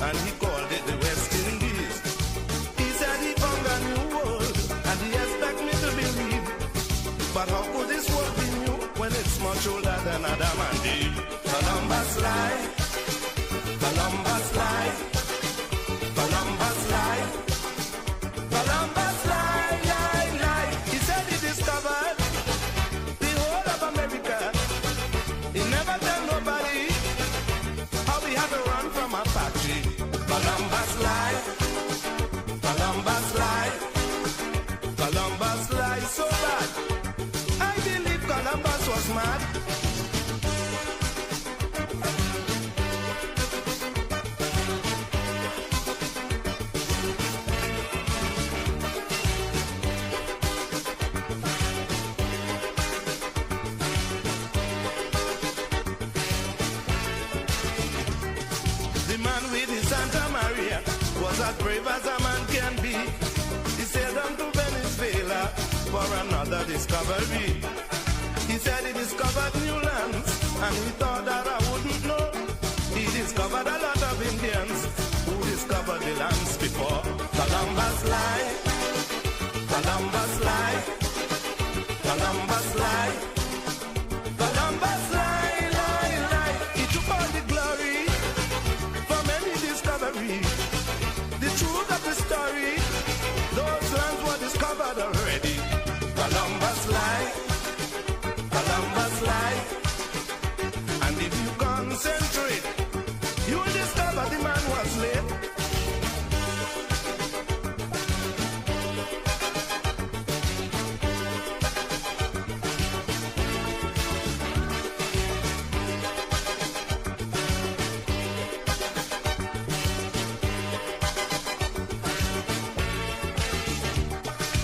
and he called it the West Indies. He said he found a new world, and he expect me to believe. But how could this world be new when it's much older than Adam and Eve? Columbus lied, Columbus lied, Columbus lied, Columbus lied, lied, lied. He said he discovered the whole of America. He never tell nobody how we had to run from Apache. Columbus lied, Columbus lied, Columbus lied so bad. I believe Columbus was mad. The man with his Santa Maria was as brave as a man can be. He sailed on to Venezuela for another discovery. He said he discovered new lands, and he thought that I wouldn't know. He discovered a lot of Indians who discovered the lands before. Columbus lied, Columbus lied, Columbus lied, Columbus lied, lied, lied. He took all the glory from any discovery. The truth of the story, those lands were discovered already. Columbus lied, Columbus lied. And if you concentrate, you will discover the man was late.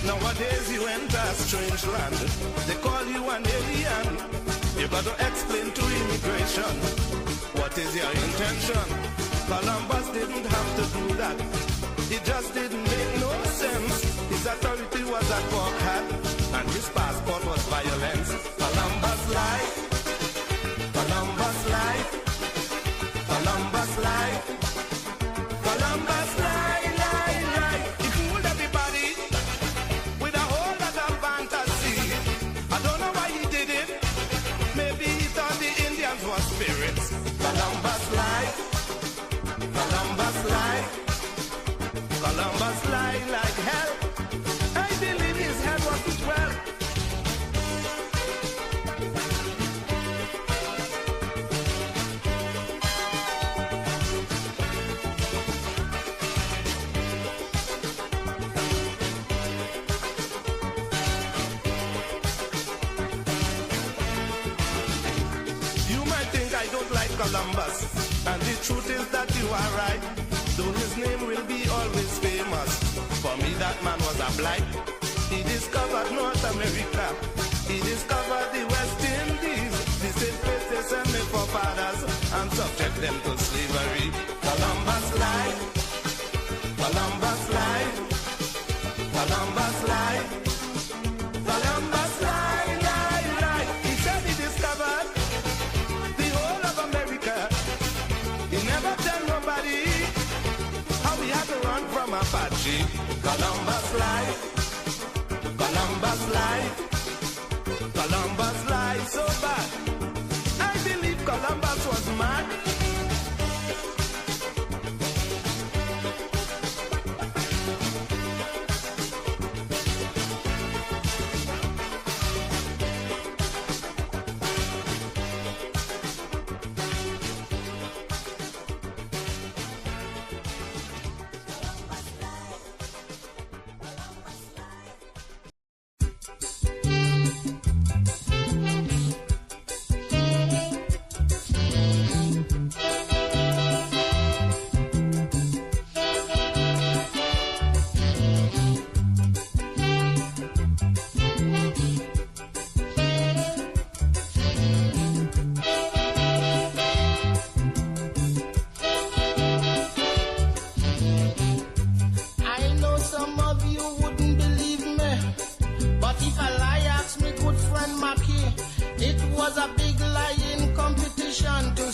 Nowadays you enter a strange land, they call you an alien. You got to explain to immigration, what is your intention? Columbus didn't have to do that. It just didn't make no sense. His authority was a cock hat, and his passport was violence. Columbus lied, Columbus lied, Columbus lied, Columbus lied, lied, lied. He fooled everybody with a whole lot of fantasy. I don't know why he did it. Maybe he thought the Indians were spirits. Columbus lied, Columbus lied, Columbus lied like hell. I believe his head wasn't well. You might think I don't like Columbus, and the truth is that you are right. Though his name will be always famous, for me that man was a blight. He discovered North America, he discovered the West Indies, the same place they sent me for fathers, and subject them to slavery. Columbus lied, Columbus lied, Columbus lied, Columbus lied, lied, lied. He said he discovered the whole of America. He never tell nobody how we had to run from Apache. Columbus lied, Columbus lied, Columbus lied so bad. I believe Columbus was mad.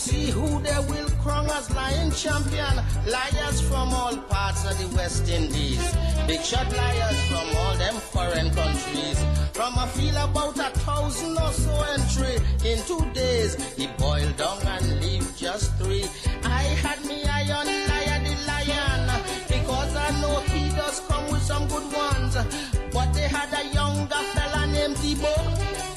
see who they will crown as lion champion. Liars from all parts of the West Indies. Big shot liars from all them foreign countries. From a feel about 1,000 or so entry. In 2 days, he boiled down and leave just 3. I had me eye on Liar the Lion, because I know he does come with some good ones. But they had a younger fella named Debo,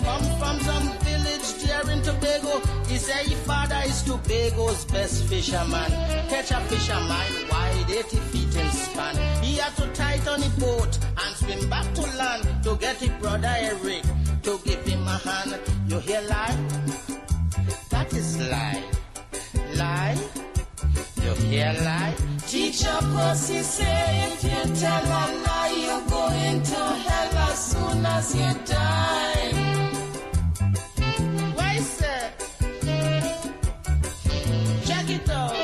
come from some village there in Tobago. He say his father is Tobago's best fisherman. Catch a fisherman wide 80 feet in span. He had to tighten the boat and swim back to land to get his brother Eric to give him a hand. You hear lie? That is lie. Lie? You hear lie? Teacher Pussy say if you tell a lie, you're going to hell as soon as you die. Why, sir? Check it out.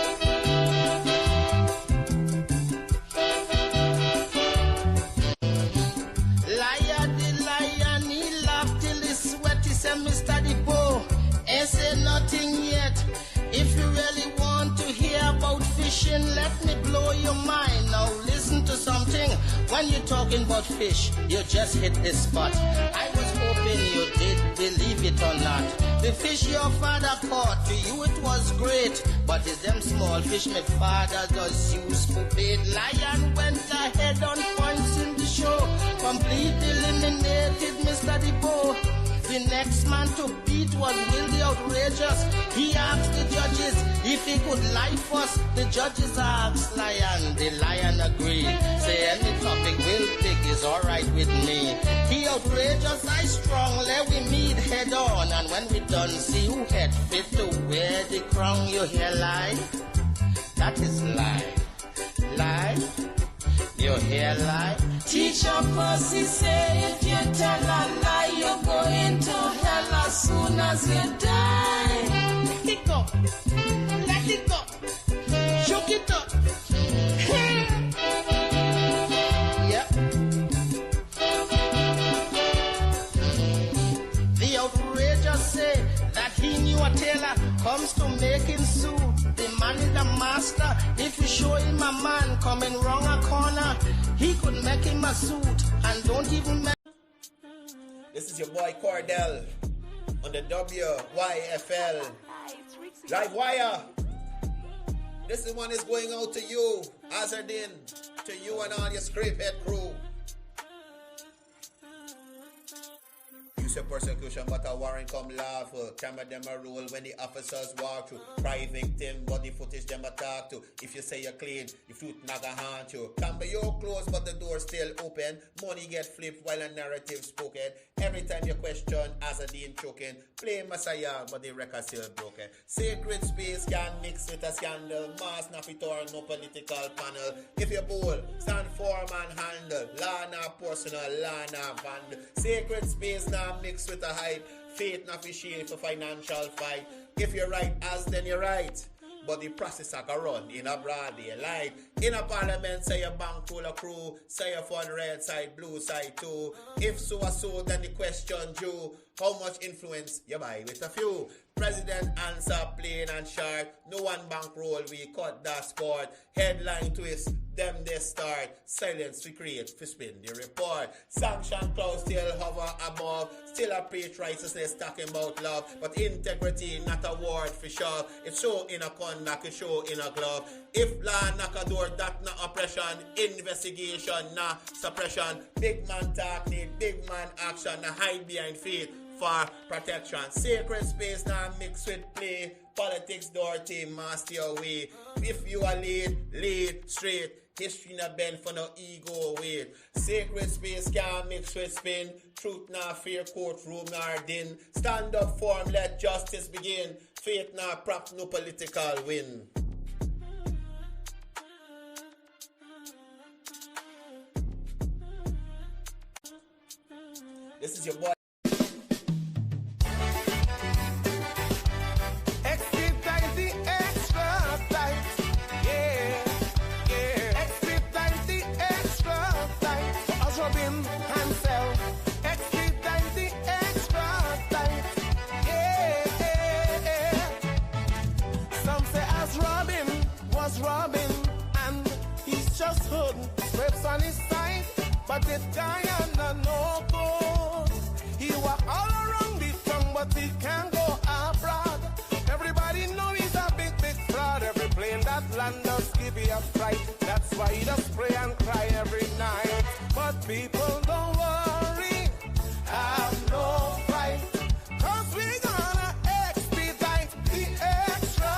Liar the lion, he laughed till he sweat. He said, Mr. Debo, ain't say nothing yet. If you really want to hear about fishing, let me blow your mind. Now listen to something. When you're talking about fish, you just hit the spot. I was hoping you did believe it or not. The fish your father caught, to you it was great. But it's them small fish my father does use for bait. Lion went ahead on points in the show. Completely eliminated Mr. Debo. The next man to beat was Will the Outrageous. He asked the judges if he could lie first. The judges asked Lion. The Lion agreed. Say any topic Will pick is alright with me. The Outrageous, I strong, let we meet head on. And when we done, see who head fit to wear the crown. You hear lie? That is lie. Lie? You hear lie? Teacher Pussy say if you tell a lie, you're going to hell as soon as you die. Let it go. Let it go. Shook it up. Yep. The Outrageous say that he knew a tailor comes to making suit. The man is the master. If you show him a man coming round a corner, he could make him a suit and don't even make. This is your boy Courdel on the WYFL Livewire. This one is going out to you, Azardin, to you and all your scrapehead crew. Say persecution, but a warrant come lawful. Camera them a rule when the officers walk through. Cry victim, body footage them a talk to. If you say you're clean, the fruit not gonna haunt you. Camera you closed, but the door still open. Money get flipped while a narrative spoken. Every time you question, as a dean choking. Play Messiah, but the record still broken. Sacred space can mix with a scandal. Mass naffy or no political panel. If you're bold, stand firm and handle. Law not personal, law not vandal. Sacred space now mixed with a hype. Faith not fi shield for financial fight. If you're right, as then you're right. But the process I can run in a broad daylight. In a parliament, say your bank full of crew. Say your fun red side, blue side too. If so, then the question due. How much influence you buy with a few? President answer plain and short. No one bankroll, we cut that sport. Headline twist, them they start. Silence we create, we spin the report. Sanction clouds still hover above. Still a preach righteousness talking about love. But integrity not a word for sure. It show in a conduct, it show in a glove. If law knock a door, that not oppression. Investigation, not suppression. Big man talk need big man action. Not hide behind faith for protection. Sacred space now mixed with play. Politics dirty, master your way. If you are lead straight. History not bend for no ego weight. Sacred space can't mix with spin. Truth not fear, courtroom nor din. Stand up for 'em, let justice begin. Faith not prop, no political win. This is your boy. hood, scrapes on his side, but this guy and no good. He walk all around the tongue, but he can't go abroad. Everybody know he's a big, big fraud. Every plane that land does give you a fright. That's why he does pray and cry every night. But people don't worry, have no fright, 'cause we gonna expedite the extra.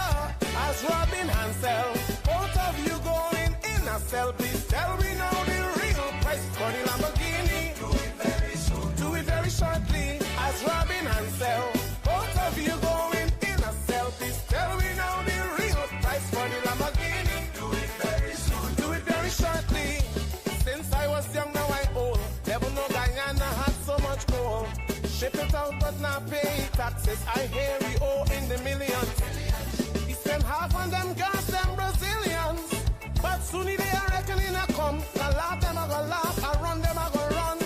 As Robin Hansel, both of you going in a cell, please tell me now the real price for the Lamborghini. Do it very soon, do it very shortly. As Robin Hansel, both of you going in a cell, please tell me now the real price for the Lamborghini. Do it very soon, do it very shortly. Since I was young, now I old. Never know Guyana had so much gold. Ship it out but not pay taxes. I hear we owe in the millions. He spent half on them gas, them Brazilians. But soon they are reckoning a come. I laugh them, I go laugh. I run them, I go run.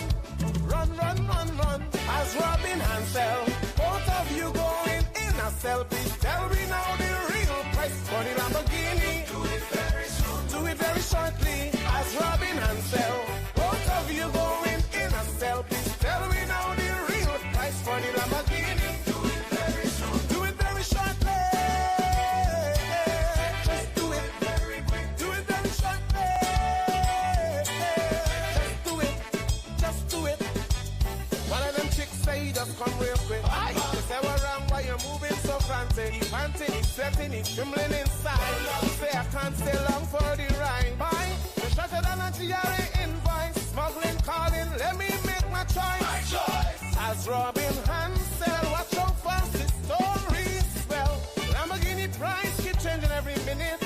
Run, run, run, run. As Robin Hansel, both of you going in a cell. Please tell me now the real price for the Lamborghini. Do it very soon, do it very shortly. As Robin Hansel, both of you going in a cell. Please tell me now the real price for the Lamborghini. Do it very soon, do it very shortly. Just do it very quick, do it very shortly. Just do it, just do it. One of them chicks say he just come real quick. They say what wrong, why you moving so frantic? He panting, he's sweating, he's trembling inside. Say I can't stay long for the ride. Bye. They shorter than a GRA invoice. Smuggling, calling, let me make my choice. My choice. As Robin Hansel, watch how fast the story spell. Lamborghini price keep changing every minute.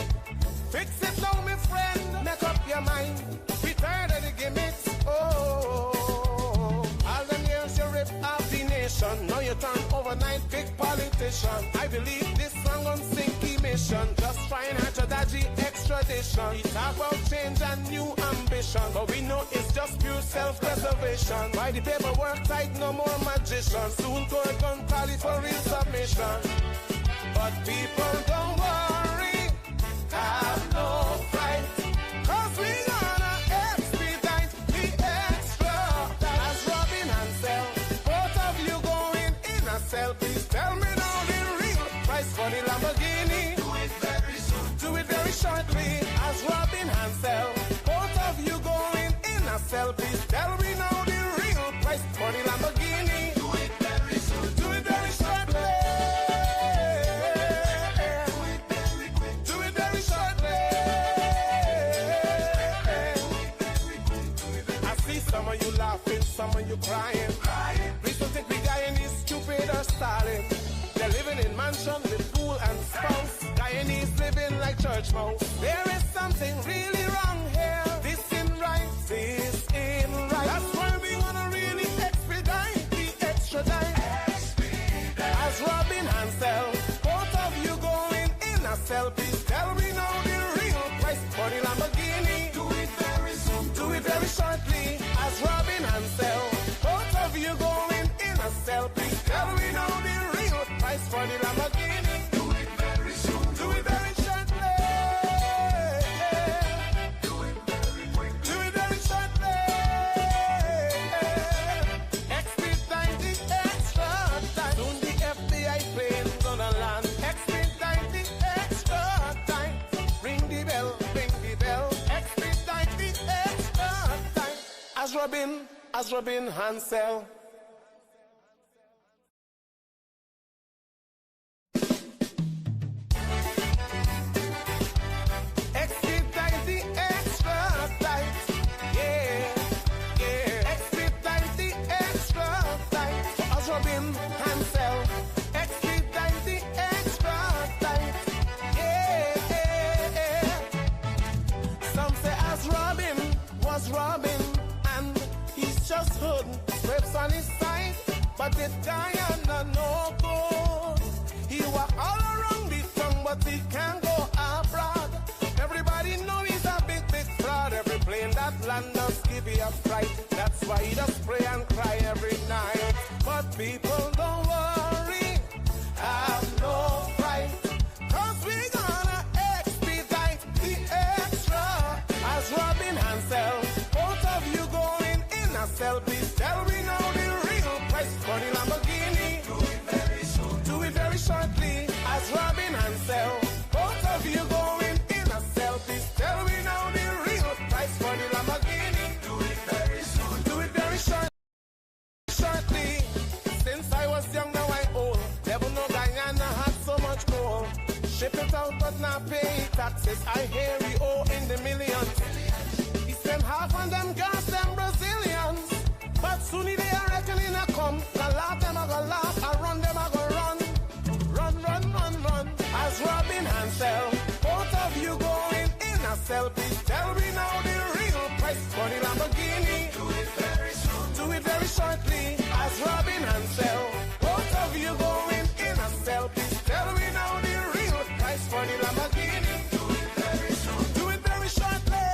Fix it now, my friend. Make up your mind. We tired of the gimmicks. Oh, all them years you rip off the nation. Now you turn overnight big politician. I believe this song on Sinky mission. Just trying hard to dodgy extradition. We talk about change and new ambition, but we know it's just pure self-preservation. Why the paperwork tight, no more magician. Soon court gon' call it for real submission. But people don't worry, have no fright, 'cause we gonna expedite the extra. As Robin Hansel, both of you going in a cell. Please tell me now the real price for the Lamborghini. Do it very soon, do it very shortly. As Robin Hansel, both of you going in a cell. Please tell me now the real price for the Lamborghini. Do it very soon, do it very shortly. Do it very quick, do it very shortly. I see some of you laughing, some of you crying. Please don't think we Guyanese stupid or stalling. They're living in mansion with pool and spouse. Guyanese living like church mouse. There is something really wrong here. This ain't right, this ain't right. That's why we wanna really expedite the extra dime. As Robin Hansel, both of you going in a cell. Please tell me now the real price for the Lamborghini. Do it very soon, do it very shortly. As Robin Hansel, both of you going in a cell. Please tell me now the real price for the Lamborghini. Do it very soon, do it very shortly. Do it very quick, do it very shortly. Expedite the extra time. Soon the FBI plane gonna land. Expedite the extra time. Ring the bell, ring the bell. Expedite the extra time. As Robin Hansel. Expedite the extra time. Yeah, yeah. Expedite the extra time. As Robin Hansel. Expedite the extra time. Yeah, yeah. Some say as Robin was Robin, and he's just hood, scrapes on his side, but this guy and no good. He walk all around the tongue, but he can't go abroad. Everybody know he's a big, big fraud. Every plane that land does give you a fright. That's why he does pray and cry every night. But people don't worry, have no fright, 'cause we gonna expedite the extra. As Robin sell, please tell me now the real price for the Lamborghini. Do it very soon. Do it very shortly. As Robin and Sell, both of you going in a cell. Please tell me now the real price for the Lamborghini. Do it very soon. Do it very shortly. Since I was young, now I old. Never know Guyana had so much gold. Ship it out but not pay taxes. I hear we owe in the millions. He spent half on them girls, them Brazilians. But soon they are reckoning a come. The laugh them a go laugh, I run them a go run. Run. As Robin and Sell, both of you going in a cell. Please tell me now the real price for the Lamborghini. Do it very soon. Do it very shortly. As Robin and Sell, both of you going in a cell. Please tell me now the real price for the Lamborghini. Do it very soon. Do it very shortly.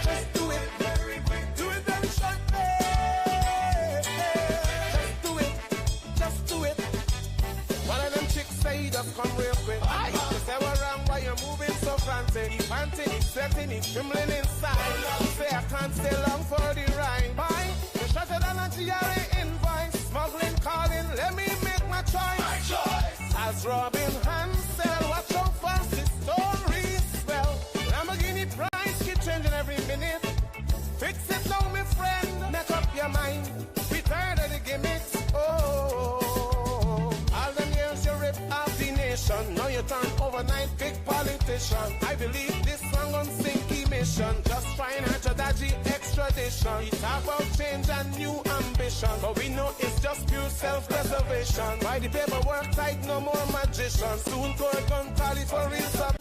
Just do it very quick. Do it very shortly. Just do it. One of them chicks say he just come real quick. They say what wrong, why you moving so fancy? He panting, he sweating, he trembling inside. He say I can't stay long for the ride. Bye. They shut it down and GRA invoice. Smuggling, calling, let me make my choice. As Robin Hansel, watch how fast the story spell. Lamborghini price keep changing every minute. Fix it now, my friend. Make up your mind. We tired of the gimmicks. All them years you rip off the nation. Now you turn overnight big politician. I believe this song on Sinky mission. Just financial dodgy extradition. We talk about change and new ambition, but we know it's just pure self-preservation. Why the paperwork tight, no more magician. Soon court gun call it for real sub.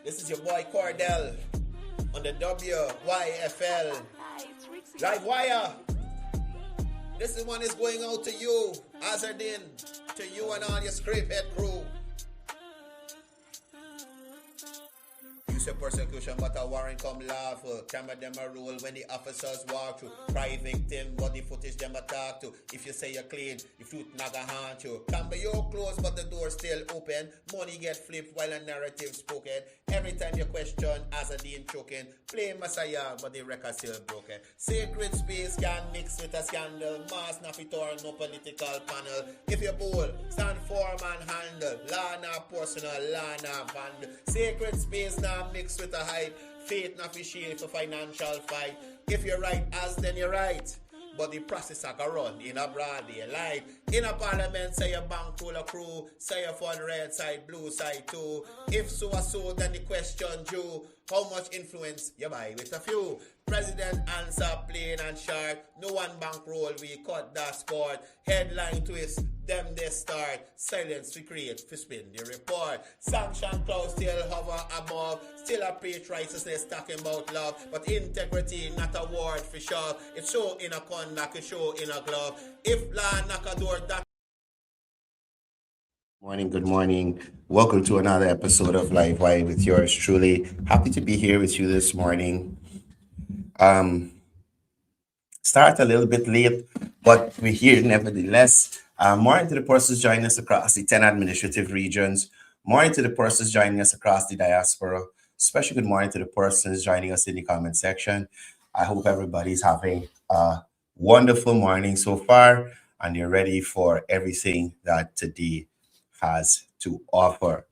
This is your boy Courdel on the WYFL Livewire. This one is going out to you, Azardin, to you and all your scrapehead crew. You say persecution, but a warrant come lawful. Camera them a roll when the officers walk through. Cry victim, body footage them a talk to. If you say you're clean, the fruit naga haunt you. Camera you closed, but the door still open. Money get flipped while a narrative spoken. Every time you question, Azadine choking. Play Messiah, but the record still broken. Sacred space can mix with a scandal. Mass nafitor, no political panel. If you're bold, stand firm and handle. Law not personal, law not vandal. Sacred space now mix with a hype. Faith not fi shield for financial fight. If you're right, as then you're right. But the process I can run in a broad daylight. In a parliament, say your bank full of crew. Say your fund red side, blue side too. If so, then the question due. How much influence you buy with a few? President answer plain and short. No one bankroll, we cut that sport. Headline twist, them they start. Silence we create, we spin the report. Sanction clouds still hover above. Still a preach righteousness talking about love. But integrity not a word for sure. It show in a conduct, it show in a glove. If law knock a door that Good morning. Welcome to another episode of Livewire with yours truly. Happy to be here with you this morning. Start a little bit late, but we're here nevertheless. Morning to the persons joining us across the 10 administrative regions. Morning to the persons joining us across the diaspora. Special good morning to the persons joining us in the comment section. I hope everybody's having a wonderful morning so far, and you're ready for everything that today has to offer.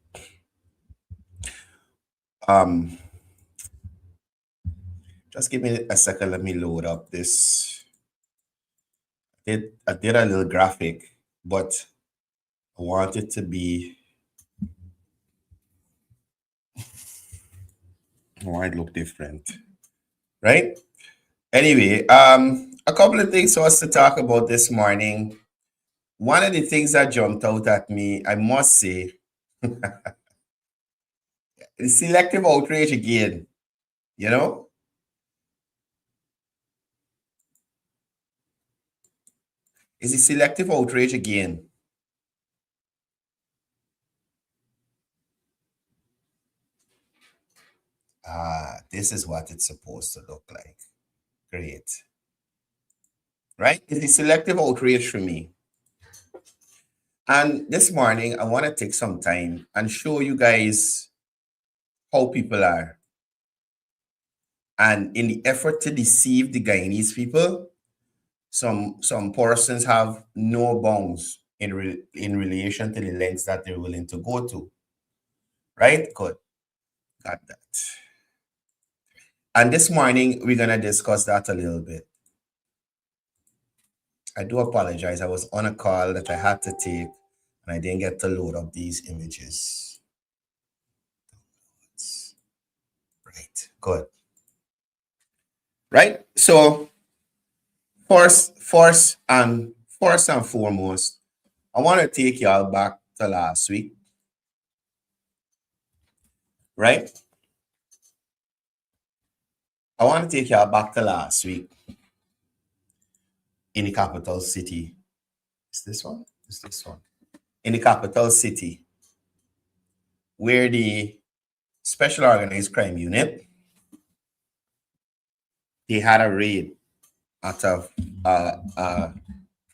Just give me a second. Let me load up this. I did a little graphic, but I want it to be. I want it to look different, right? Anyway, a couple of things for us to talk about this morning. One of the things that jumped out at me, I must say, is selective outrage again. You know? Is it selective outrage again? This is what it's supposed to look like. Great. Right? Is it selective outrage for me? And this morning, I want to take some time and show you guys how people are. And in the effort to deceive the Guyanese people, some persons have no bounds in relation to the lengths that they're willing to go to. Right? Good. Got that. And this morning, we're going to discuss that a little bit. I do apologize. I was on a call that I had to take, and I didn't get to load up these images. Right. Good. Right? So, first and foremost, I want to take y'all back to last week. Right? I want to take y'all back to last week in the capital city. Is this one? Is this one? In the capital city, where the Special Organized Crime Unit, they had a raid at a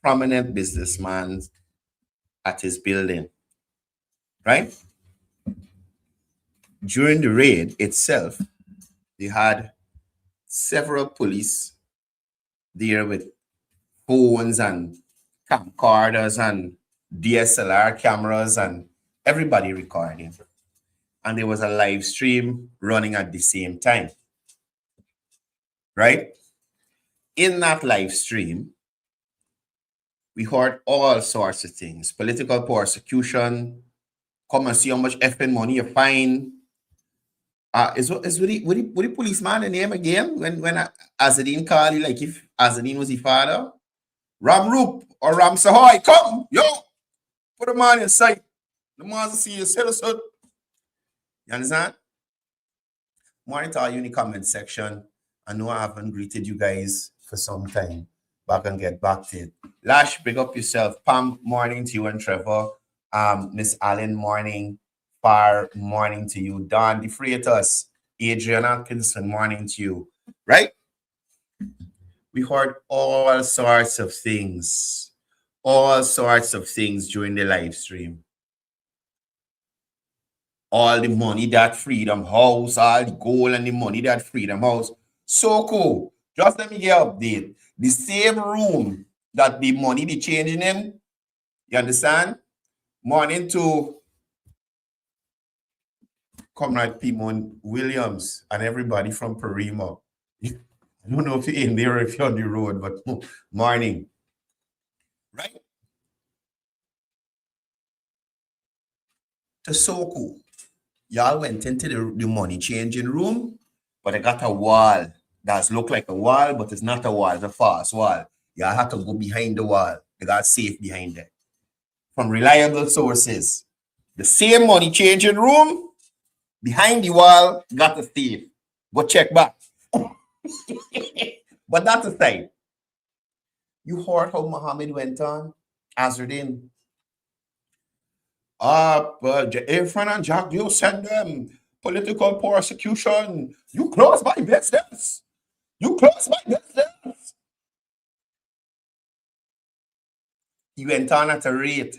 prominent businessman at his building, right? During the raid itself, they had several police there with phones and camcorders and DSLR cameras and everybody recording. And there was a live stream running at the same time, right? In that live stream, we heard all sorts of things. Political persecution, come and see how much effing money you find. Is with the policeman the name again? When Azadine called you, like if Azadine was the father? Ram Roop or Ram Sahoy, come, yo, put the man in sight. The man see you, citizen. You understand? Morning to all you in the comment section. I know I haven't greeted you guys for some time, but I can get back to it. Lash, big up yourself. Pam, morning to you and Trevor. Miss Allen, morning. Far, morning to you. Don the Freitas, Adrian Atkinson, morning to you. Right? We heard all sorts of things during the live stream. All the money that Freedom House, all the gold and the money that Freedom House. So cool. Just let me get an update. The same room that the money be changing in, you understand? Morning to Comrade Pimon Williams and everybody from Perima. I don't know if you're in there or if you're on the road, but morning. Right? To SOCU. Y'all went into the money changing room, but I got a wall that look like a wall, but it's not a wall, it's a false wall. Y'all had to go behind the wall. They got safe behind it. From reliable sources. The same money changing room, behind the wall, got a thief. Go check back. But that's aside. You heard how Muhammad went on? Azardin. Efron and Jack, you send them political persecution. You close my business. You close my business. He went on at a rate.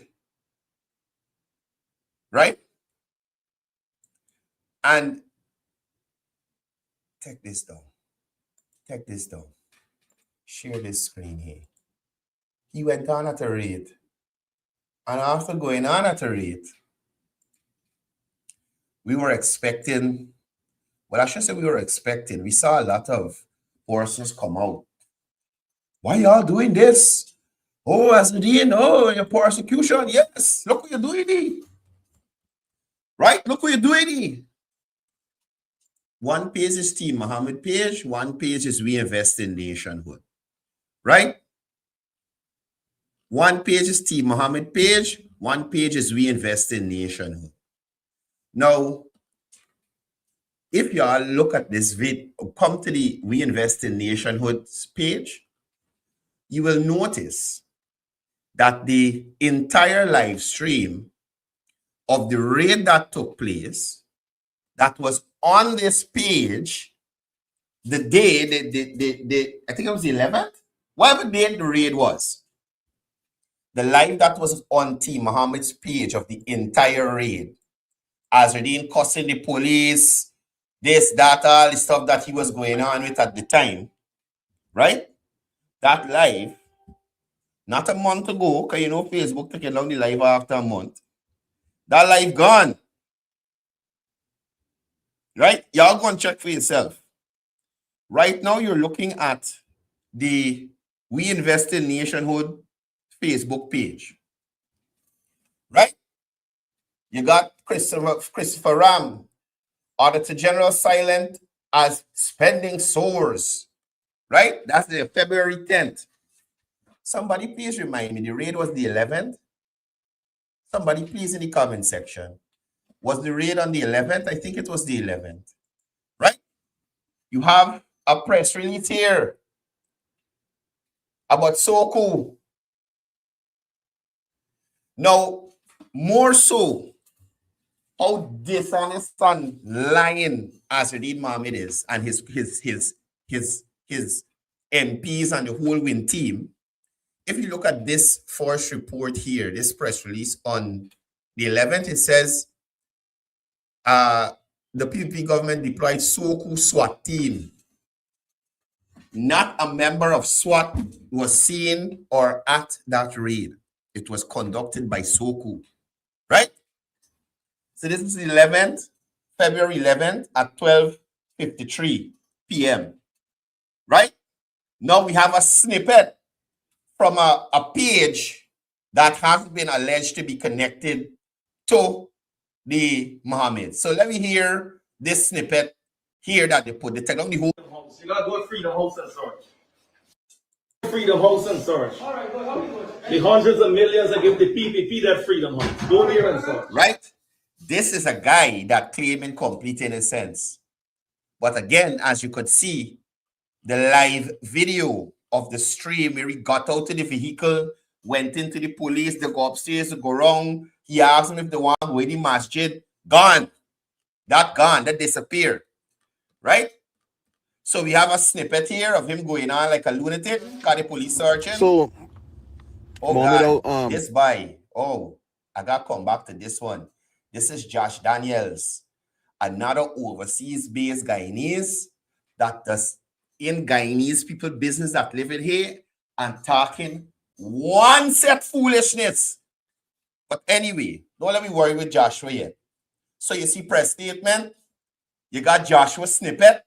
Right? And take this down. Take this down. Share this screen here. He went on at a rate. And after going on at a rate, we were expecting, well, I should say we were expecting, we saw a lot of persons come out. Why y'all doing this? Oh, Azadine, oh, your persecution. Yes, look what you're doing here. Right? Look what you're doing here. One page is Team Muhammad page, one page is We Invest in Nationhood. Right? One page is Team Muhammad page, one page is We Invest in Nationhood. Now, if y'all look at this video, come to the We Invest in Nationhood page, you will notice that the entire live stream of the raid that took place, that was on this page, the day, I think it was the 11th, whatever day the raid was. The live that was on Team Muhammad's page of the entire raid, Azardine cussing the police, this, that, all the stuff that he was going on with at the time, right? That live, not a month ago, because you know Facebook took it down the live after a month. That live gone. Right? Y'all go and check for yourself. Right now, you're looking at the We Invest in Nationhood Facebook page. Right? You got Christopher Ram, Auditor General silent as spending soars. Right? That's the February 10th. Somebody please remind me, the raid was the 11th? Somebody please in the comment section. Was the raid on the 11th? I think it was the 11th. Right? You have a press release here about SOCU. Now, more so, how dishonest and lying as Reed Mohammed is and his MPs and the whole win team. If you look at this first report here, this press release on the 11th, it says the PPP government deployed SOCU SWAT team. Not a member of SWAT was seen or at that raid. It was conducted by SOCU, right? So this is the 11th, February 11th at 12:53 p.m., right? Now we have a snippet from a page that has been alleged to be connected to the Mohammed. So let me hear this snippet here that they put. They take down the whole. You gotta go Freedom House and search. Freedom House and search. All right, the hundreds of millions I give the PPP that Freedom House. Go there and search. Right? This is a guy that claiming complete innocence. But again, as you could see, the live video of the stream where he got out of the vehicle, went into the police, they go upstairs, they go wrong. He asked him if they want to go in the masjid. Gone. That gone. That disappeared. Right? So we have a snippet here of him going on like a lunatic. Got the police searching. So, oh God, this by. Oh, I got to come back to this one. This is Josh Daniels, another overseas-based Guyanese that does in Guyanese people business that live in here and talking one set foolishness. But anyway, don't let me worry with Joshua yet. So you see press statement. You got Joshua snippet.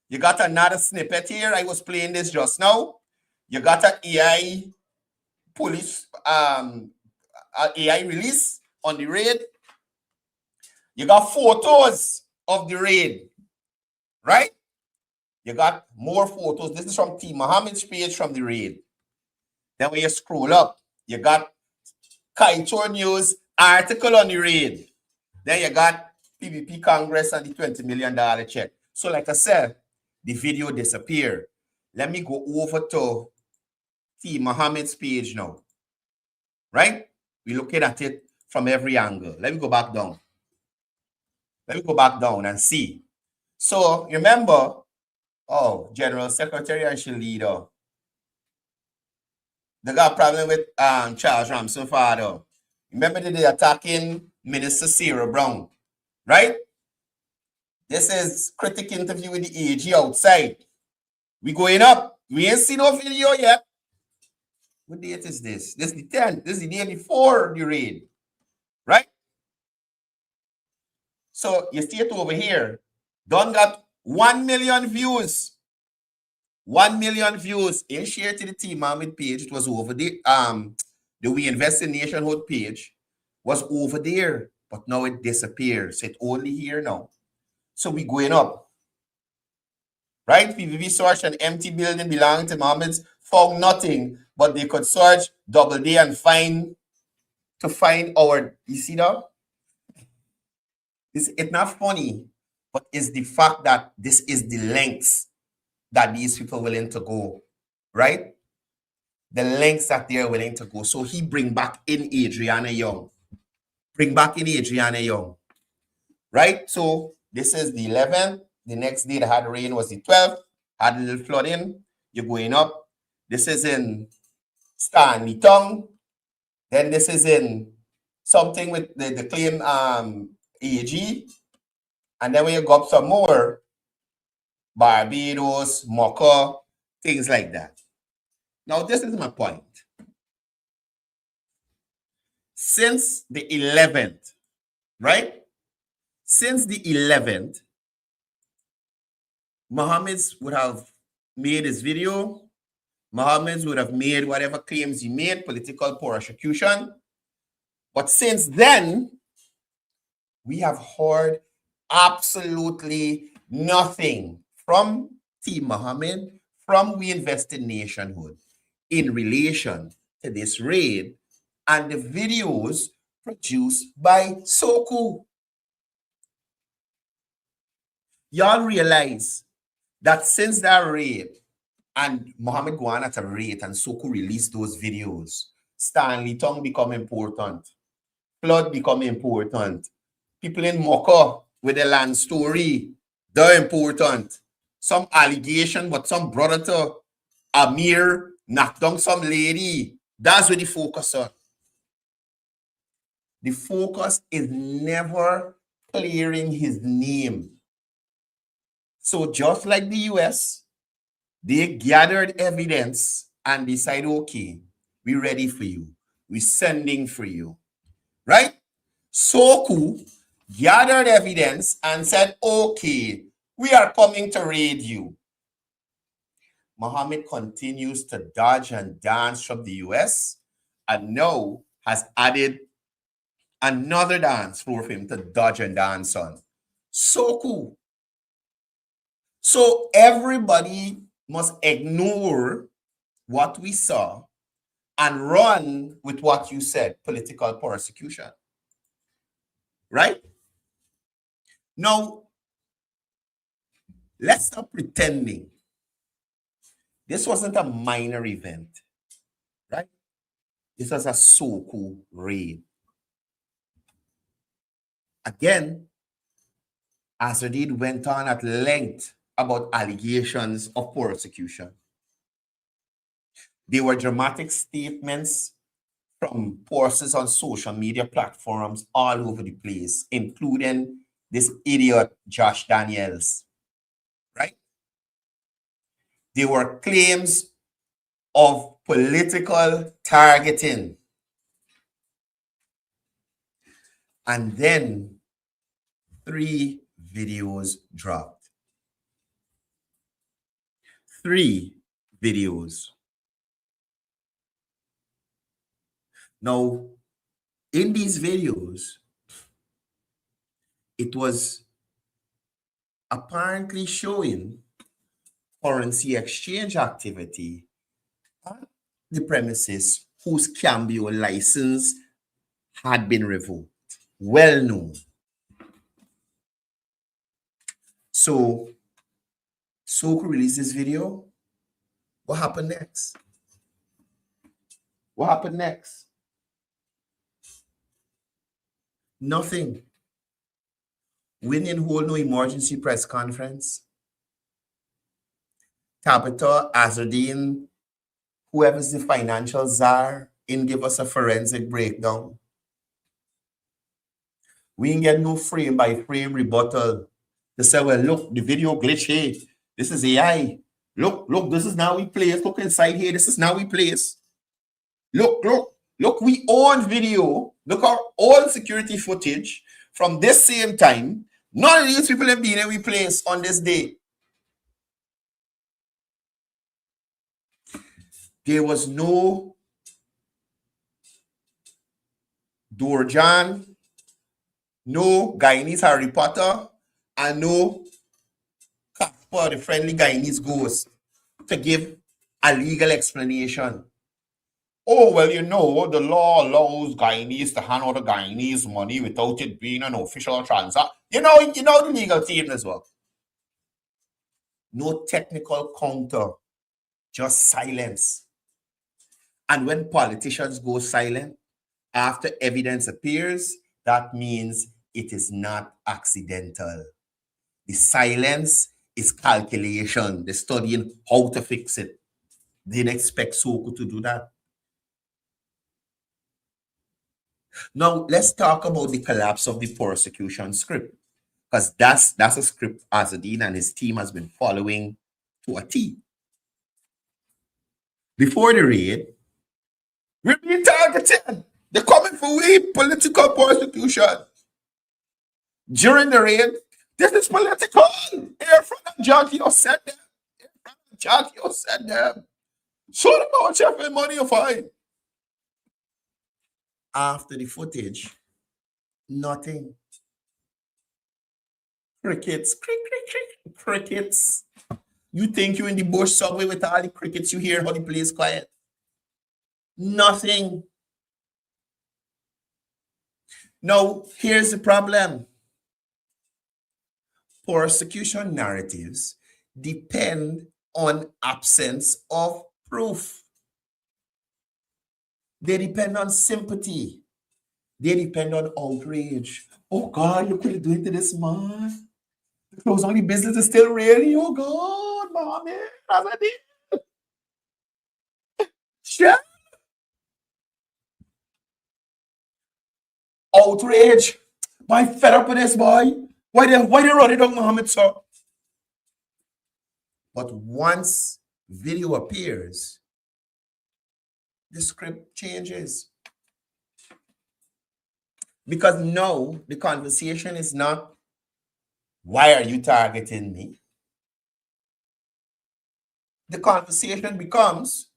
You got another snippet here. I was playing this just now. You got an AI police AI release on the raid. You got photos of the raid, right? You got more photos. This is from T. Mohammed's page from the raid. Then when you scroll up, you got Kaito News article on the raid. Then you got PPP Congress and the $20 million check. So like I said, the video disappeared. Let me go over to T. Mohammed's page now. Right? We're looking at it from every angle. Let me go back down. Let me go back down and see. So remember, oh, General Secretary and she leader. They got a problem with Charles Ramson father. Remember they attacking Minister Sarah Brown, right? This is critic interview with the AG outside. We going up. We ain't seen no video yet. What date is this? This is the 10th. This is the day before the raid, right? So you see it over here. Don got 1 million views. 1 million views. In share to the Team Mohammed page. It was over there. The We Invest in Nationhood page was over there, but now it disappears. So it's only here now. So we going up. Right? PVV searched an empty building belonging to Mohammed's, found nothing, but they could search double day and find our, you see that? It's not funny, but it's the fact that this is the lengths that these people are willing to go, right? The lengths that they're willing to go. So he bring back in Adriana Young. Bring back in Adriana Young, right? So this is the 11th. The next day that had rain was the 12th. Had a little flooding. You're going up. This is in Stanley Tongue. Then this is in something with the claim AG. And then when you go up some more, Barbados, Mocha, things like that. Now, this is my point. Since the 11th, right? Since the 11th, Mohammed would have made his video. Mohammed would have made whatever claims he made, political prosecution. But since then, we have heard absolutely nothing from Team Mohammed, from We Invested Nationhood in relation to this raid and the videos produced by SOCU. Y'all realize that since that raid and Mohammed go on at a rate and SOCU released those videos, Stanley Tong become important, Flood become important, people in Mocha with the land story, they're important. Some allegation, but some brother to Amir knocked down some lady. That's what the focus on. The focus is never clearing his name. So just like the US, they gathered evidence and decided, okay, we're ready for you. We're sending for you, right? SOCU gathered evidence and said, okay, we are coming to raid you. Mohammed continues to dodge and dance from the US and now has added another dance floor for him to dodge and dance on. SOCU. So everybody must ignore what we saw and run with what you said, political persecution. Right? Now, let's stop pretending. This wasn't a minor event, right? This was a SOCU raid. Again, Azadid went on at length about allegations of persecution. They were dramatic statements from forces on social media platforms all over the place, including this idiot Josh Daniels, right? They were claims of political targeting. And then 3 videos dropped. 3 videos. Now, in these videos, it was apparently showing currency exchange activity on the premises whose Cambio license had been revoked. Well known. So, SOCU released this video. What happened next? What happened next? Nothing. We didn't hold no emergency press conference. Tabitha, Azadine, whoever's the financial czar, in give us a forensic breakdown. We didn't get no frame by frame rebuttal. They said, well, look, the video glitch here. This is AI. Look, this is now we place. Look inside here. This is now we place. Look, we own video. Look our own security footage from this same time. None of these people have been in we place on this day. There was no Dorjan, no Guyanese Harry Potter, and no Casper, the friendly Guyanese ghost, to give a legal explanation. Oh, well, you know, the law allows Guyanese to hand out the Guyanese money without it being an official transaction. You know the legal team as well. No technical counter, just silence. And when politicians go silent after evidence appears, that means it is not accidental. The silence is calculation. They're studying how to fix it. They didn't expect SOCU to do that. Now, let's talk about the collapse of the persecution script. because that's a script Azadine and his team has been following to a T. Before the raid, we're being targeted. They're coming for we political persecution. During the raid, this is political. Air front of Jackie said them. Air front of Jackie said them. So them how much effing money you find. After the footage, nothing. Crickets, crickets. You think you're in the bush subway with all the crickets you hear how the place quiet? Nothing. Now, here's the problem. Persecution narratives depend on absence of proof. They depend on sympathy. They depend on outrage. Oh God, you couldn't do it to this man. The clothes on the business is still ready. Oh God, mommy, that's a deal. Shit. Outrage. Why fed up with this boy? Why they run it on Muhammad, sir? But once video appears, the script changes. Because now the conversation is not, why are you targeting me? The conversation becomes,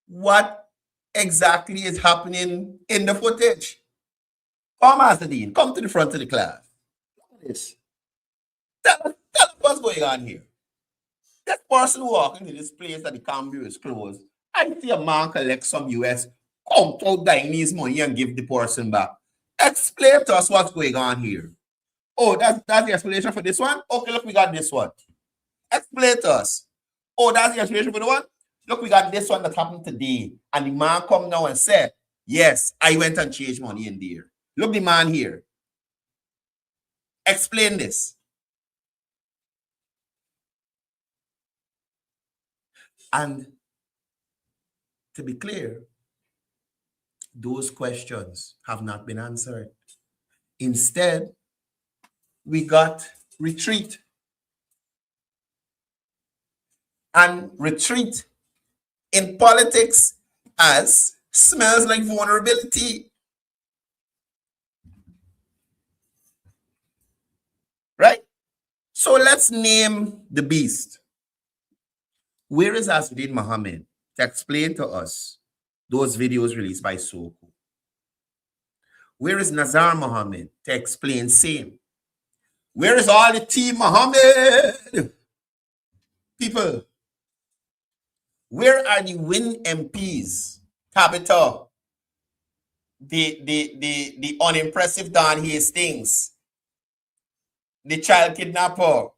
what exactly is happening in the footage? Come, Master Dean, come to the front of the class. Look at this. Tell us what's going on here. This person walking to this place that the camera is closed. I see a man collect some US, come out Chinese money and give the person back. Explain to us what's going on here. Oh, that's the explanation for this one? Okay, look, we got this one. Explain to us. Oh, that's the explanation for the one? Look, we got this one that happened today. And the man come now and said, yes, I went and changed money in there. Look, the man here. Explain this. And to be clear, those questions have not been answered. Instead, we got retreat. And retreat in politics as smells like vulnerability. Right? So let's name the beast. Where is Asudin Mohammed to explain to us those videos released by SOCU? Where is Nazar Mohammed to explain same? Where is all the team Mohammed? People, where are the win MPs? Tabitha, the unimpressive Don Hastings, the child kidnapper.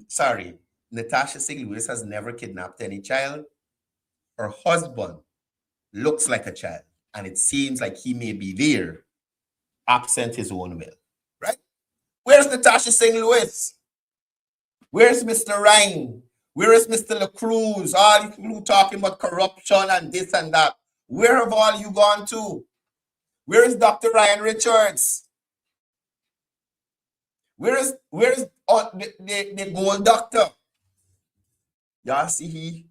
Sorry, Natasha Singh Lewis has never kidnapped any child. Her husband looks like a child, and it seems like he may be there, absent his own will. Right? Where's Natasha Singh Lewis? Where's Mr. Ryan? Where is Mr. LaCruz? All you people talking about corruption and this and that. Where have all you gone to? Where is Dr. Ryan Richards? Where is the gold doctor? Y'all see he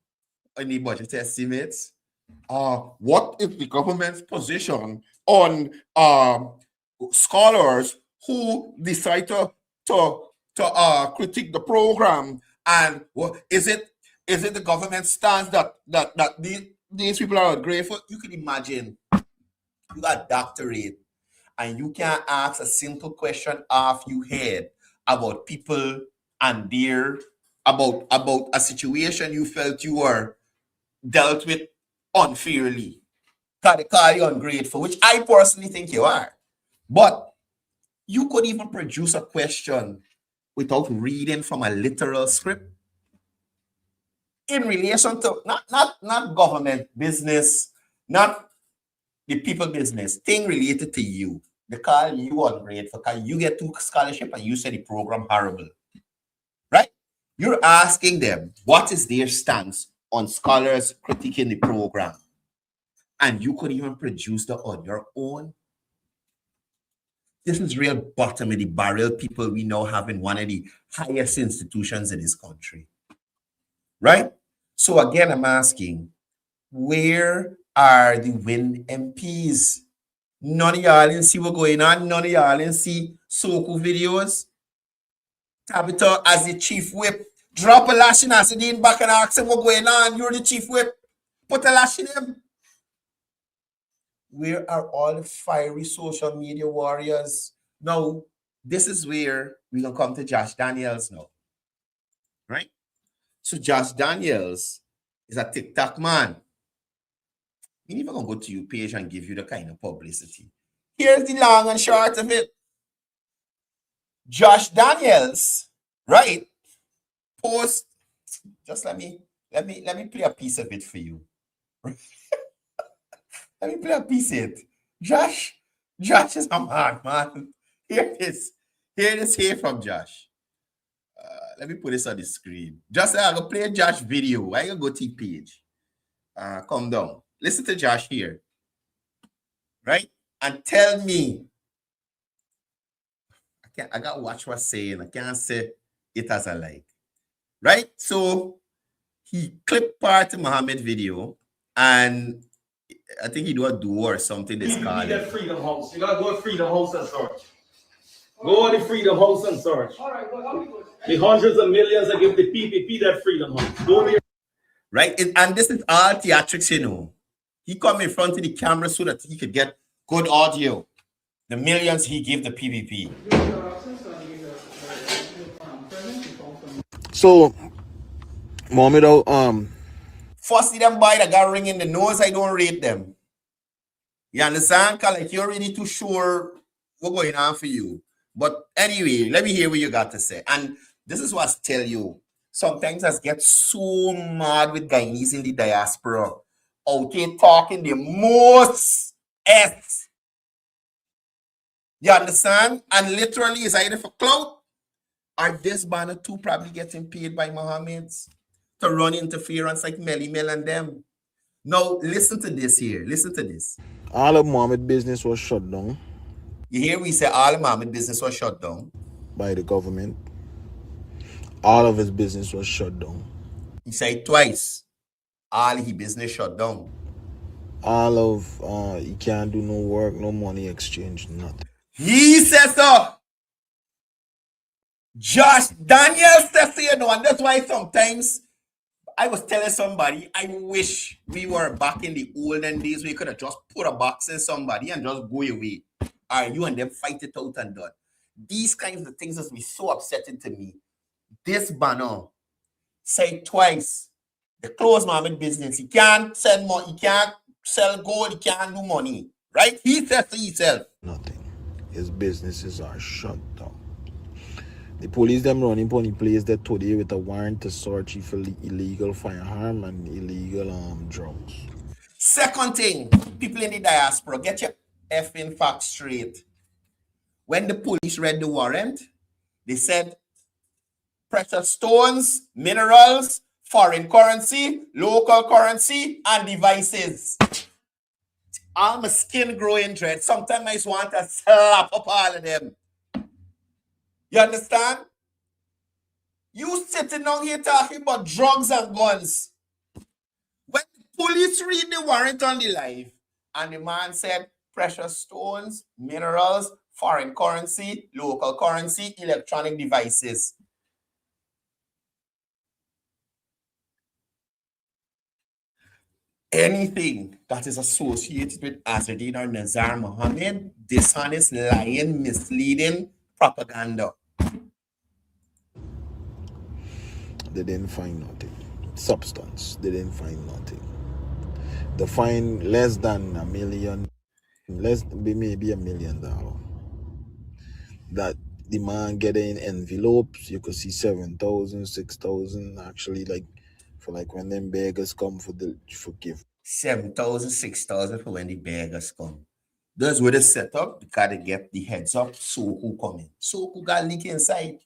in the budget estimates? What is the government's position on scholars who decide to critique the program? And is it the government's stance that these people are ungrateful? You can imagine you got doctorate and you can't ask a simple question off your head about people and their about a situation you felt you were dealt with unfairly. They call you ungrateful, which I personally think you are. But you could even produce a question without reading from a literal script in relation to not government business, not the people business, thing related to you. They call you ungrateful because you get to scholarship and you say the program horrible. Right? You're asking them what is their stance on scholars critiquing the program. And you could even produce that on your own. This is real bottom of the barrel people we now have in one of the highest institutions in this country. Right? So again, I'm asking, where are the win MPs? None of y'all didn't see what's going on. None of y'all didn't see SOCU videos. Tabitha as the chief whip. Drop a lash in Asadine back and ask him what's going on. You're the chief whip. Put a lash in him. Where are all the fiery social media warriors? Now, this is where we're going to come to Josh Daniels now. Right? So Josh Daniels is a TikTok man. We're never going to go to your page and give you the kind of publicity. Here's the long and short of it. Josh Daniels, right, post, just let me play a piece of it for you. Let me play a piece of it. Josh is a man, man. Here it is. Here it is here from Josh. Let me put this on the screen. Just I'm going to play a Josh video. I going to go to the page. Come down. Listen to Josh here. Right? And tell me. I got to watch what's saying. I can't say it as I like. Right? So he clipped part of Muhammad video and I think he do a duo or something. This called that Freedom House. You gotta go to Freedom House and search. Go to Freedom House and search. All right, go. The hundreds of millions I give the PPP that Freedom House. Go there. Right? And this is all theatrics, you know. He come in front of the camera so that he could get good audio. The millions he gave the PPP. So, Mohammed, firstly, them boy that got ring in the nose, I don't rate them. You understand? Cause like you're already too sure what's going on for you. But anyway, let me hear what you got to say. And this is what I tell you. Sometimes I get so mad with Guyanese in the diaspora. Out here talking the most S. You understand? And literally, it's either for clout or this banner too probably getting paid by Mohammeds to run interference like Melly Mel and them. Now, listen to this here. Listen to this. all of Mohammed business was shut down You hear we say all of Mohammed business was shut down. by the government. All of his business was shut down. He said twice. All his business shut down. All of he can't do no work, no money exchange, nothing. He says so. Josh Daniels says so, you know, and that's why sometimes I was telling somebody, I wish we were back in the olden days where you could have just put a box in somebody and just go away. Or you and them fight it out and done. These kinds of things has been so upsetting to me. This banner said twice, the closed Mohammed business, he can't sell money, he can't sell gold, he can't do money. Right? He says to himself. Nothing. His businesses are shut down. The police them running upon the place that today with a warrant to search for illegal firearm and illegal drugs. Second thing, people in the diaspora, get your effing facts straight. When the police read the warrant, they said precious stones, minerals, foreign currency, local currency, and devices. All my skin growing dread. Sometimes I just want to slap up all of them. You understand? You sitting down here talking about drugs and guns. When the police read the warrant on the live, and the man said precious stones, minerals, foreign currency, local currency, electronic devices. Anything that is associated with Azadine or Nazar Mohammed, dishonest, lying, misleading, propaganda. They didn't find nothing. Substance, they didn't find nothing. They find less than $1 million, maybe $1 million. That the man getting envelopes, you could see 7,000, 6,000. Actually, like for like when them beggars come for gift. 7,000, 6,000 for when the beggars come. Those were the setup because they get the heads up. SOCU coming. SOCU got leak inside.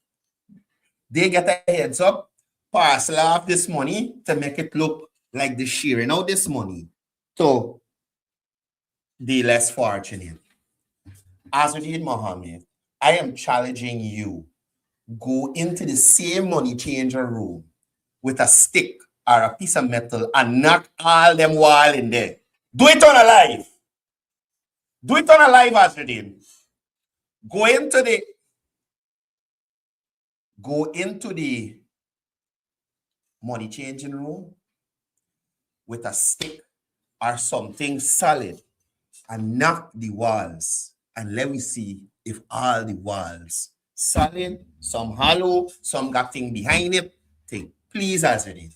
They get a heads up, parcel off this money to make it look like they're sharing out this money. So, the less fortunate. Azudin Mohammed, I am challenging you. Go into the same money changer room with a stick or a piece of metal and knock all them wall in there. Do it on a live. Do it on a live, Azudin. Go into the money changing room with a stick or something solid and knock the walls, and let me see if all the walls solid, some hollow, some got thing behind it. Please, Azudin.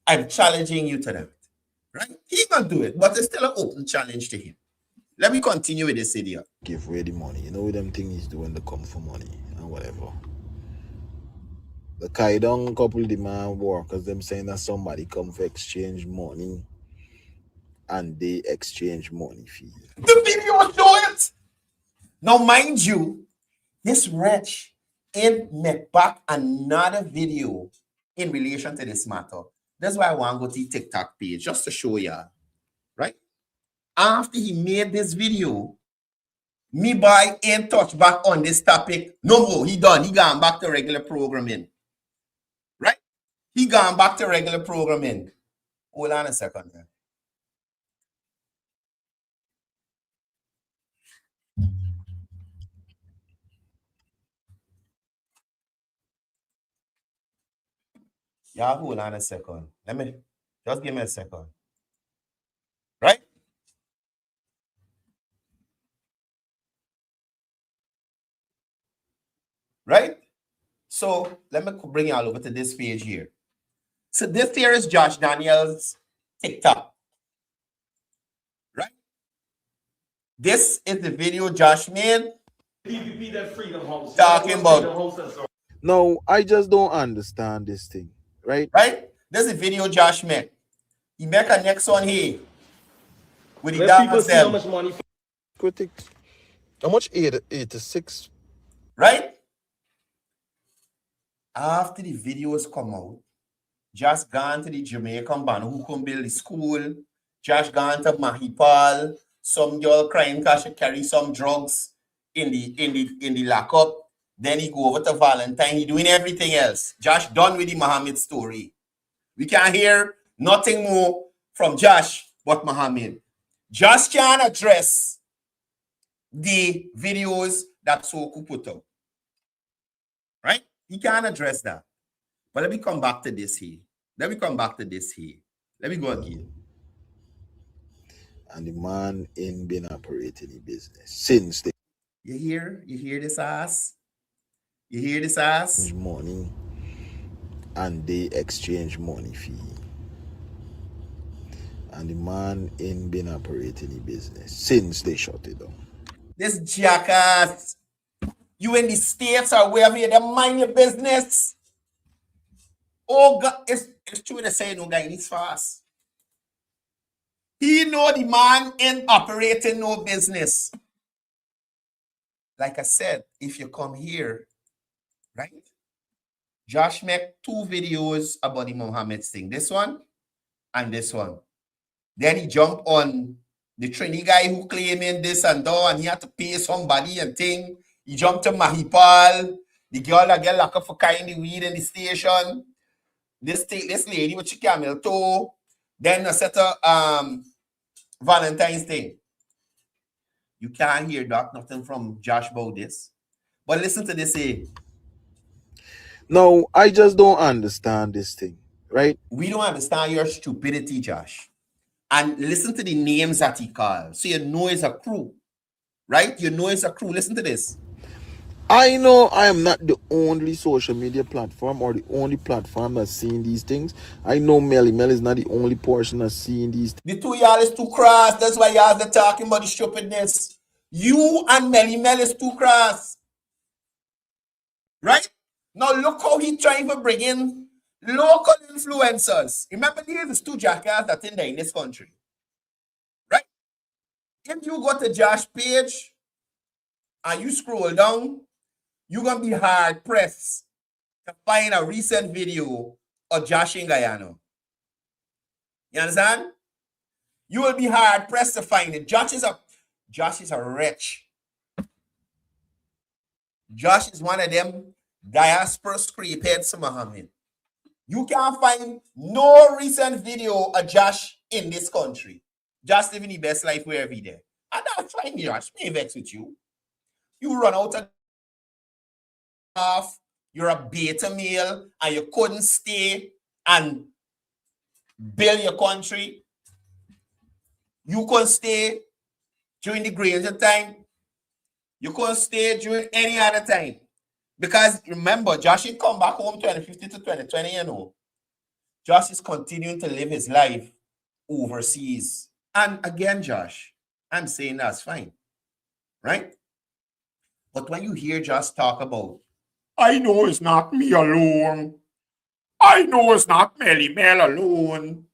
I'm challenging you to that. Right? He gonna do it, but it's still an open challenge to him. Let me continue with this idiot. Give away the money. You know what them thing is doing, the come for money and whatever. The Kaidong couple demand work because them saying that somebody come for exchange money and they exchange money fee. The video show it. Now, mind you, this wretch ain't make back another video in relation to this matter. That's why I want to go to the TikTok page just to show you, right? After he made this video, me boy ain't touch back on this topic. No more. He done. He gone back to regular programming. Right? He gone back to regular programming. Hold on a second. Man. Yeah, hold on a second. Just give me a second. Right? Right? So let me bring you all over to this page here. So this here is Josh Daniels' TikTok. Right? This is the video Josh made. PPP that freedom house. Talking about. No, I just don't understand this thing. Right? Right? This is the video Josh made. He make a next one here. With the let people see how them. much money. Critics. How much? 86. Right? After the videos come out, Josh gone to the Jamaican band who come build the school. Josh gone to Mahipal. Some girl crying because she carry some drugs in the lockup. Then he go over to Valentine. He doing everything else. Josh done with the Muhammad story. We can't hear nothing more from Josh but Muhammad. Josh can address the videos that SOCU put out. Right? He can't address that. But let me come back to this here. Let me go again. And the man ain't been operating the business since they. You hear this ass? You hear this ass? Money and they exchange money fee. And the man ain't been operating the business since they shut it down. This jackass. You in the States or wherever you don't mind your business. Oh God, it's true to say no guy needs fast. He know the man ain't operating no business. Like I said, if you come here, right? Josh make 2 videos about the Muhammad thing. This one and this one. Then he jump on the Trini guy who claiming this and that, and he had to pay somebody and thing. He jumped to Mahipal. The girl that get locked up for carrying the weed in the station. This lady with she camel toe. Then I set a Valentine's thing. You can't hear nothing from Josh about this. But listen to this here. No, I just don't understand this thing, right? We don't understand your stupidity, Josh. And listen to the names that he called. So you know it's a crew, right? You know it's a crew. Listen to this. I know I am not the only social media platform or the only platform that's seeing these things. I know Melly is not the only person that's seeing these things. The 2 y'all is too cross. That's why y'all are talking about the stupidness. You and Melly is too cross. Right? Now look how he trying to bring in local influencers. Remember, there is 2 jackass that in there in this country. Right? If you go to Josh page and you scroll down, you're going to be hard pressed to find a recent video of Josh in Guyana. You understand? You will be hard pressed to find it. Josh is a wretch. Josh is one of them diaspora scrapeheads, Muhammad. You can't find no recent video of Josh in this country. Josh living the best life wherever he there. And that's fine, Josh. Me vex with you. You run out of half, you're a beta male, and you couldn't stay and build your country. You couldn't stay during the Granger time. You couldn't stay during any other time. Because remember, Josh didn't come back home 2015 to 2020, you know. Josh is continuing to live his life overseas. And again, Josh, I'm saying that's fine, right? But when you hear Josh talk about, I know it's not me alone. I know it's not Melly Mel alone.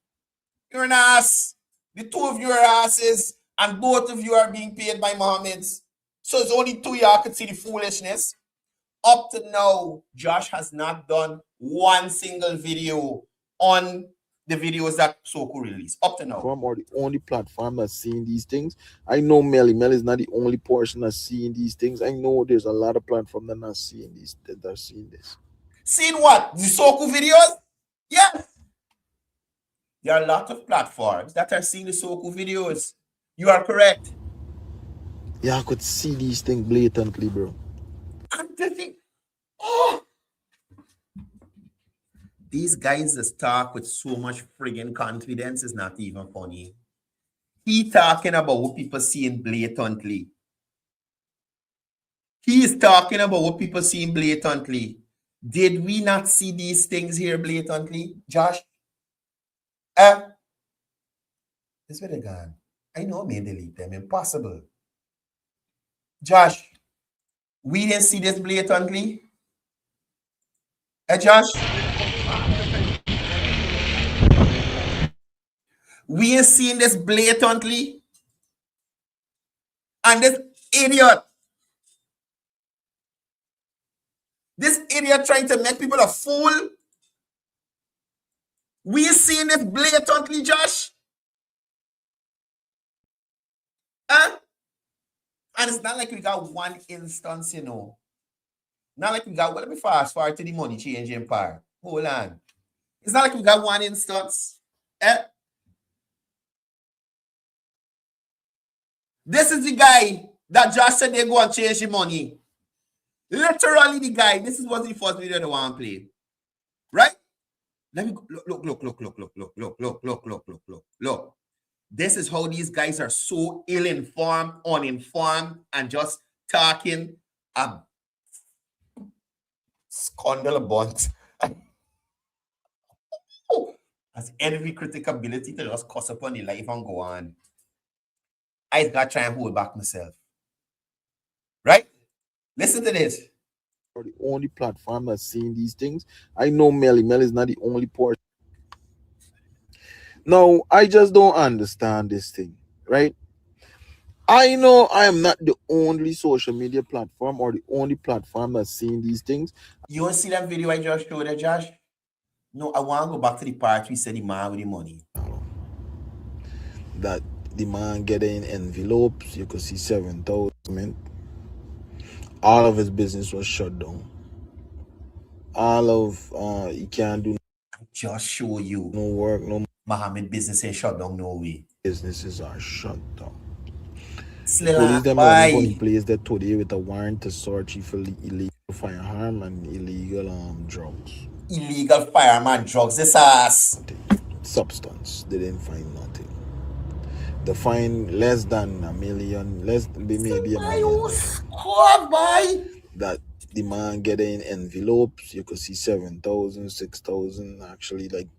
You're an ass. The two of you are asses, and both of you are being paid by Mohammeds. So it's only two y'all could see the foolishness. Up to now, Josh has not done one single video on the videos that SOCU released. Up to now. Or the only platform that's seeing these things. I know Melly Mel is not the only person that's seeing these things. I know there's a lot of platforms that are not seeing these, that are seeing this. Seeing what? The SOCU videos? Yes. There are a lot of platforms that are seeing the SOCU videos. You are correct. Yeah, I could see these things blatantly, bro. And the thing, oh, these guys just talk with so much friggin' confidence is not even funny. He talking about what people seeing blatantly. He is talking about what people seeing blatantly. Did we not see these things here blatantly, Josh? This where they gone. I know I may delete them. Impossible. Josh, we didn't see this blatantly. Josh? We ain't seen this blatantly. And this idiot trying to make people a fool. We ain't seen this blatantly, Josh. And it's not like we got one instance, you know. Not like we got, well, let me fast forward to the money changing part. Hold on. It's not like we got one instance. This is the guy that Josh said they go and change the money. Literally the guy. This is what the first video they want to play. Right? Let me go. Look. This is how these guys are so ill-informed, uninformed, and just talking a scandal bunch. Has every critical ability to just cuss upon the life and go on. I got to try and hold back myself. Right? Listen to this. Or the only platform that's seeing these things. I know Melly Mel is not the only person. No, I just don't understand this thing, right? I know I am not the only social media platform or the only platform that's seeing these things. You want to see that video I just showed there, Josh? No, I want to go back to the part we said the man with the money. That the man getting envelopes, you could see 7,000. All of his business was shut down. All of he can't do. Just show you. No work, no Mohammed business ain't shut down, no way. Businesses are shut down. Police them running from place that today with a warrant to search for illegal firearm and illegal drugs. Illegal firearm and drugs, this ass. Substance, they didn't find nothing. They find less than $1 million, maybe $1 million. That the man getting envelopes, you could see 7,000, 6,000, actually, like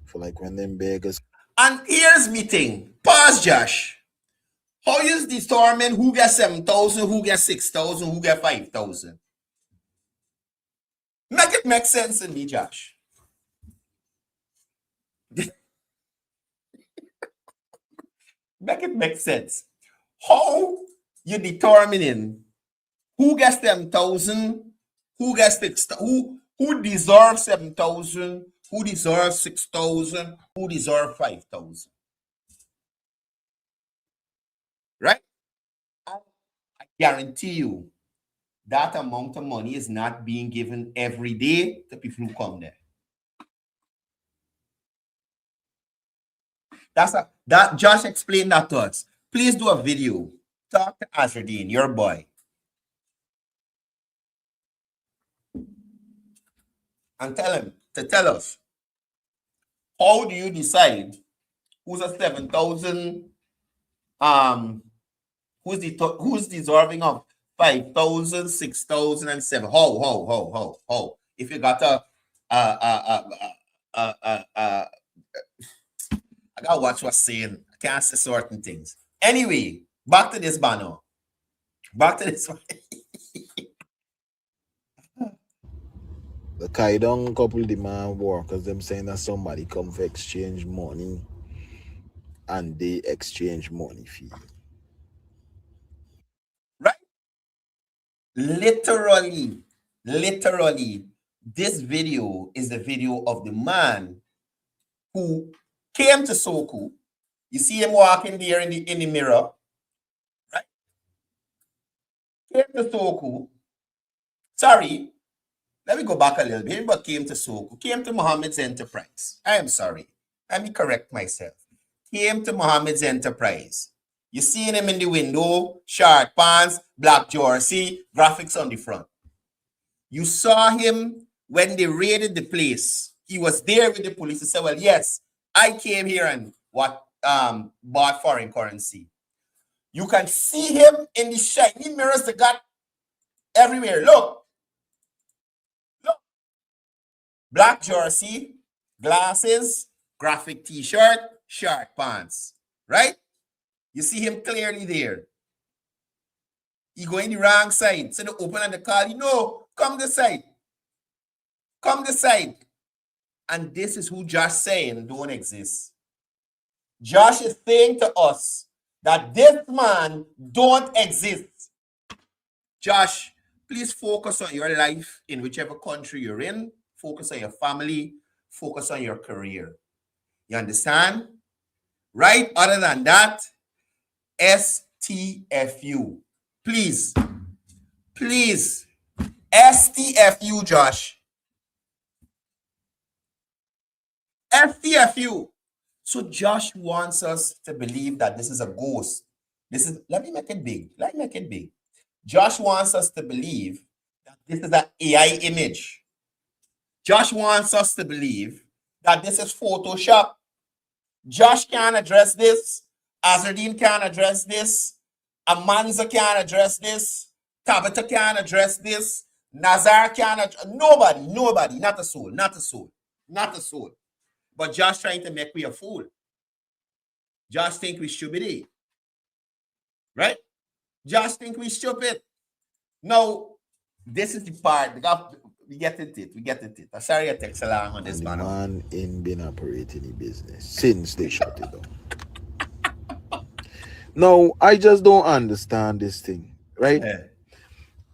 for like when them beggars. And here's me thing. Pause, Josh. How is determine who gets 7,000, who gets 6,000, who gets 5,000? Make it make sense to me, Josh. Make it make sense. How you determining who gets 7,000, who gets 6,000, who deserves 7,000, who deserves 6,000, who deserves 5,000? Right? I guarantee you, that amount of money is not being given every day to people who come there. That Josh explained that to us. Please do a video. Talk to Azradine, your boy. And tell him to tell us, how do you decide who's a 7,000 who's deserving of 5,000, 6,000, and 7? How? If you got I gotta watch what's saying. I can't say certain things. Anyway, back to this banner. Back to this one. The Kaidong couple demand workers, them saying that somebody come for exchange money and they exchange money for you. Right? Literally, this video is the video of the man who came to SOCU. You see him walking there in the mirror, right? Came to SOCU. Sorry, let me go back a little bit, but came to SOCU. Came to Mohammed's Enterprise. I am sorry. Let me correct myself. Came to Mohammed's Enterprise. You seen him in the window, short pants, black jersey, graphics on the front. You saw him when they raided the place. He was there with the police. He said, well, yes, I came here and bought foreign currency. You can see him in the shiny mirrors they got everywhere. Look. Black jersey, glasses, graphic t-shirt, short pants. Right? You see him clearly there. He going the wrong side. So they open and they call you, no, come this side. Come this side. And this is who Josh saying don't exist. Josh is saying to us that this man don't exist. Josh, please focus on your life in whichever country you're in. Focus on your family. Focus on your career. You understand? Right? Other than that, STFU. Please. STFU, Josh. STFU. So Josh wants us to believe that this is a ghost. Let me make it big. Josh wants us to believe that this is an AI image. Josh wants us to believe that this is Photoshop. Josh can't address this. Azradine can't address this. Amanza can't address this. Tabitha can't address this. Nazar can't address. Nobody. Not a soul. But Josh trying to make me a fool. Josh think we stupid. Right? Josh think we stupid. Now, this is the part. We get into it. I'm sorry I take so long on this man. The man ain't been operating the business since they shut it down. Now, I just don't understand this thing, right? Yeah.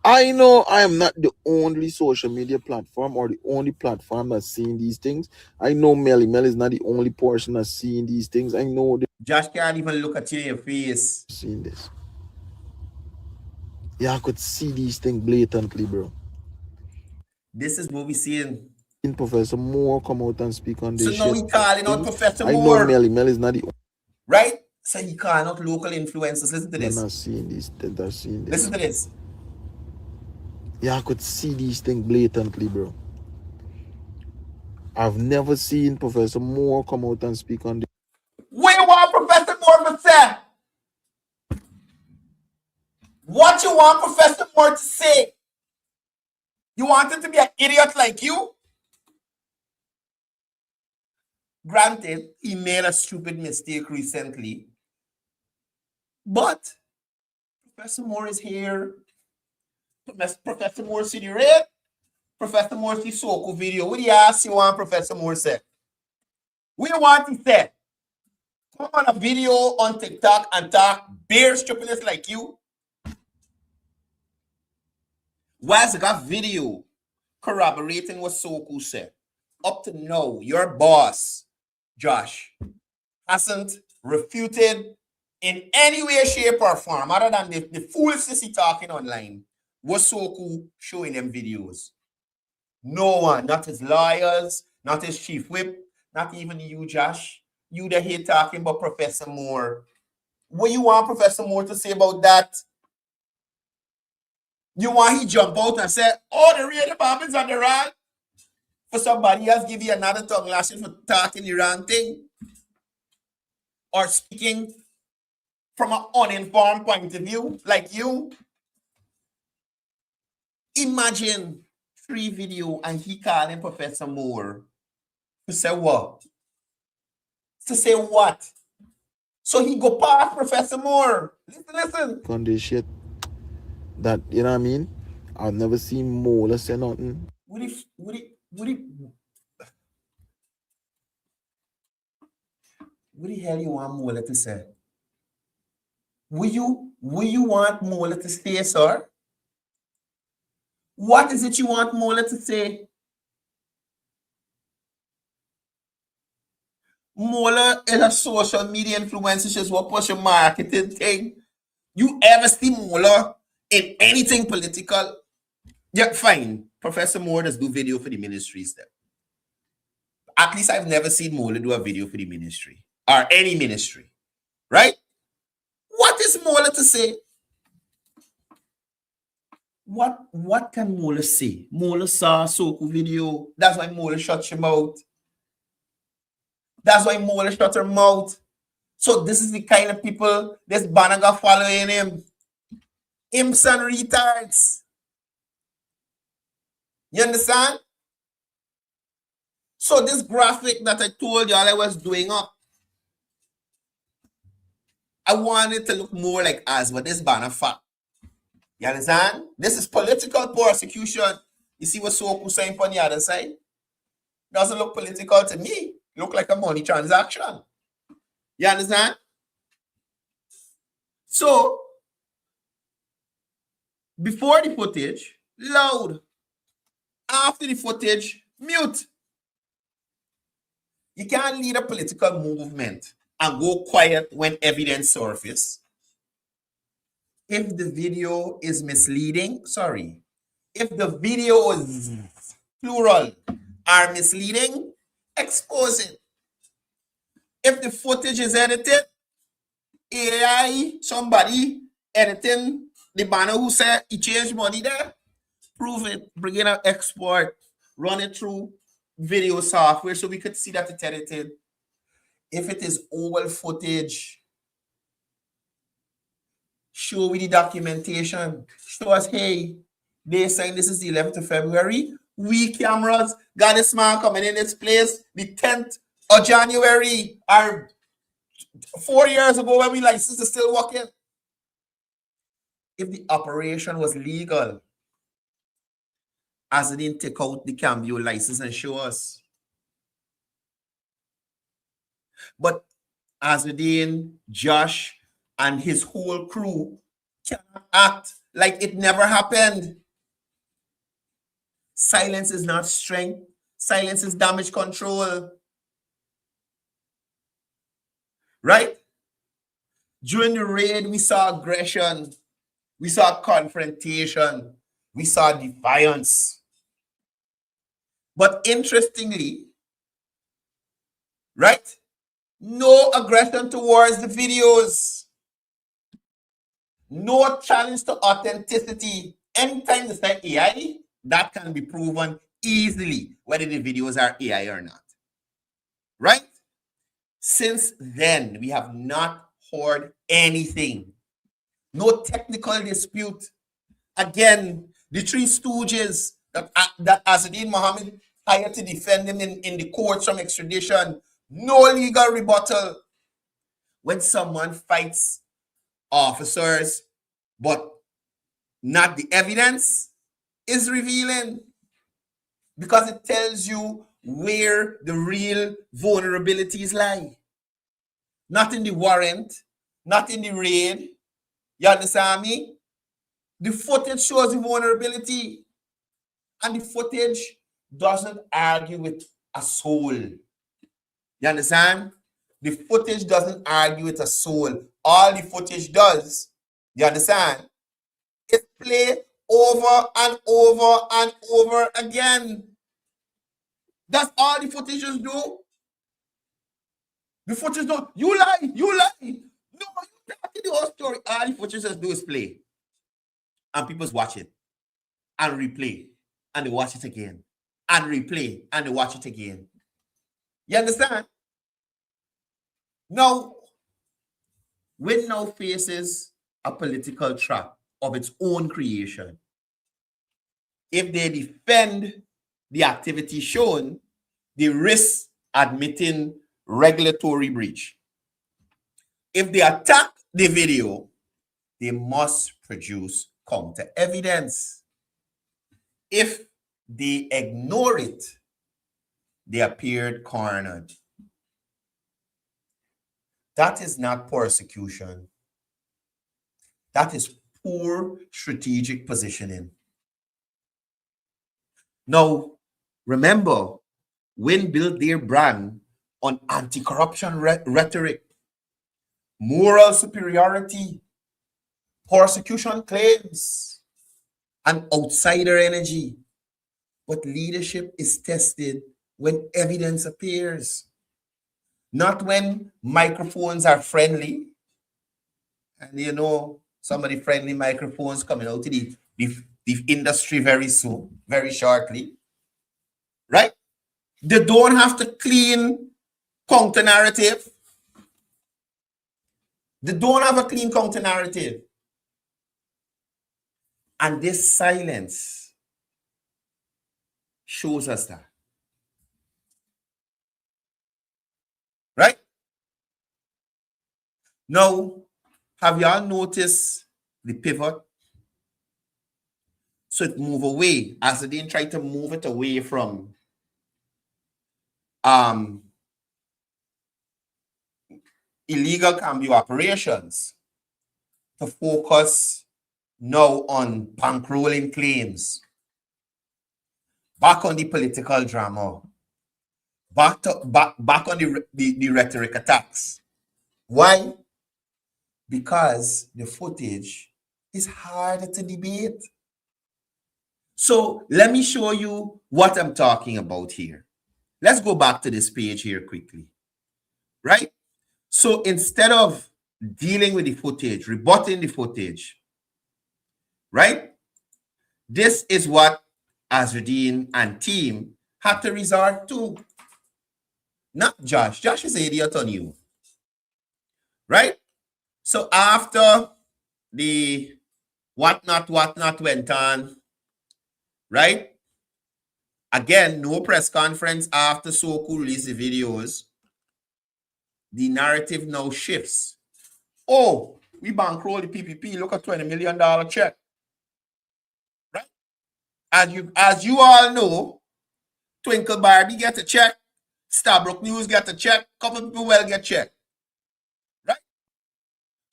I know I am not the only social media platform or the only platform that's seeing these things. I know Melly is not the only person that's seeing these things. I know Josh can't even look at you in your face. Seeing this. Yeah, I could see these things blatantly, bro. This is what we're seeing. Professor Moore come out and speak on this. So now he calling out Professor I Moore. know Melly is not the right? So he calling out local influencers. Listen to this. They're not seeing this. They're seeing this. Listen to this. Yeah, I could see these things blatantly, bro. I've never seen Professor Moore come out and speak on this. What you want Professor Moore to say? What you want Professor Moore to say? You want him to be an idiot like you? Granted, he made a stupid mistake recently. But Professor Moore is here. Professor Moore see the red. Professor Moore see SOCU video. What do you ask you want Professor Moore say? What do you want he say? Come on a video on TikTok and talk bare stupidness like you. Whilst I got video corroborating what SOCU said, up to now, your boss, Josh, hasn't refuted in any way, shape, or form, other than the foolishness he talking online, Was SOCU showing them videos? No one, not his lawyers, not his chief whip, not even you, Josh. You that here talking about Professor Moore. What you want Professor Moore to say about that? You want he jump out and say, oh, the real bomb is on the run? For somebody else give you another tongue lashing for talking the wrong thing? Or speaking from an uninformed point of view, like you? Imagine 3 video and he calling Professor Moore to say what? To say what? So he go past Professor Moore. Listen. On this shit that, you know what I mean? I've never seen Mola say nothing. What the hell you want Mola to say? Will you want Mola to say, sir? What is it you want Mola to say? Mola is a social media influencer, just what push a marketing thing. You ever see Mola in anything political? Yeah, fine. Professor Moore does do video for the ministries there. At least I've never seen Mola do a video for the ministry or any ministry, right? What is Mola to say? What can Mola say? Mola saw SOCU video. That's why Mola shut your mouth. That's why Mola shut her mouth. So this is the kind of people this Banaga following him. Imps and retards. You understand? So this graphic that I told y'all I was doing up, I wanted to look more like Aswa, this banner fact. You understand? This is political persecution. You see what SOCU saying on the other side? Doesn't look political to me. Look like a money transaction. You understand? So, before the footage, loud. After the footage, mute. You can't lead a political movement and go quiet when evidence surfaces. If the video is misleading, if the video is plural are misleading, expose it. If the footage is edited, AI, somebody editing the banner who said he changed money there, prove it, bring in an export, run it through video software so we could see that it's edited. If it is old footage, show with the documentation. Show us, hey, they saying this is the 11th of February. We cameras got this man coming in this place the 10th of January, or 4 years ago when we license is still working. If the operation was legal, as it didn't take out the Cambio license and show us. But Azudine, Josh, and his whole crew cannot act like it never happened. Silence is not strength. Silence is damage control. Right? During the raid, we saw aggression. We saw confrontation. We saw defiance. But interestingly, right? No aggression towards the videos. No challenge to authenticity. Anytime they say AI, that can be proven easily whether the videos are AI or not. Right? Since then, we have not heard anything. No technical dispute. Again, the 3 stooges that Azadine Mohammed hired to defend him in the courts from extradition. No legal rebuttal. When someone fights officers, but not the evidence, is revealing. Because it tells you where the real vulnerabilities lie. Not in the warrant, not in the raid. You understand me? The footage shows the vulnerability. And the footage doesn't argue with a soul. You understand? The footage doesn't argue with a soul. All the footage does, you understand, is play over and over and over again. That's all the footages do. The footage do. You lie. No, you talking the whole story. All the footages do is play. And people's watch it. And replay. And they watch it again. And replay. And they watch it again. You understand? Now, Win now faces a political trap of its own creation. If they defend the activity shown, they risk admitting regulatory breach. If they attack the video, they must produce counter evidence. If they ignore it, they appeared cornered. That is not persecution. That is poor strategic positioning. Now, remember, Win built their brand on anti-corruption rhetoric, moral superiority, persecution claims, and outsider energy. But leadership is tested when evidence appears, not when microphones are friendly. And you know, some of the friendly microphones coming out to the industry very soon, very shortly, right? They don't have to clean counter narrative. They don't have a clean counter narrative. And this silence shows us that. Right? Now, have y'all noticed the pivot? So it move away as they didn't try to move it away from illegal cambio operations to focus now on bankrolling claims, back on the political drama, back on the rhetoric attacks. Why? Because the footage is harder to debate. So let me show you what I'm talking about here. Let's go back to this page here quickly, right? So instead of dealing with the footage, rebutting the footage, right? This is what Azruddin and team had to resort to. Not Josh. Josh is an idiot on you, right? So after the whatnot went on, right? Again, no press conference after SOCU released the videos. The narrative now shifts. Oh, we bankroll the PPP. Look at $20 million check. Right? As you all know, Twinkle Barbie get a check. Starbrook News get a check. Couple people will get check. Right?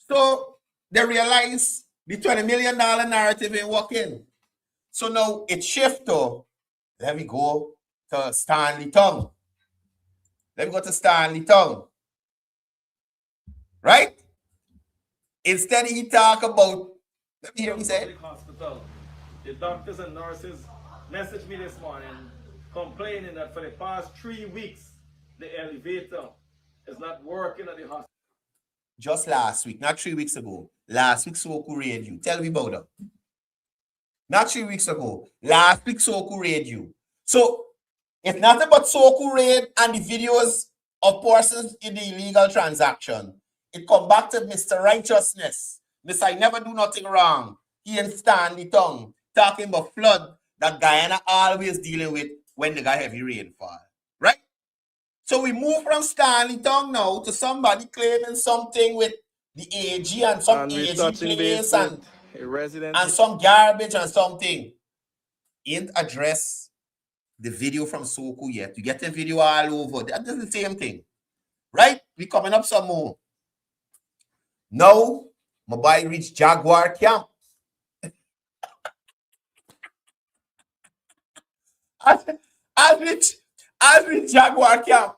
So they realize the $20 million narrative ain't working. So now it shifts to, let me go to Stanley Tongue. Let me go to Stanley Tongue. Right? Instead he talk about, let me hear what he said. Hospital. The doctors and nurses messaged me this morning complaining that for the past 3 weeks, the elevator is not working at the hospital. Just last week, not 3 weeks ago. Last week, SOCU raid you. Tell me about that. Not 3 weeks ago. Last week, SOCU raid you. So, it's not about SOCU raid and the videos of persons in the illegal transaction. It come back to Mr. Righteousness. Mr. I never do nothing wrong. He and Stanley Tongue talking about flood that Guyana always dealing with when they got heavy rainfall. Right? So we move from Stanley Tongue now to somebody claiming something with the AG and some AG place and some garbage and something. Ain't address the video from SOCU yet. You get the video all over. That's the same thing. Right? We coming up some more. Now, my boy reached Jaguar camp. As reach Jaguar camp.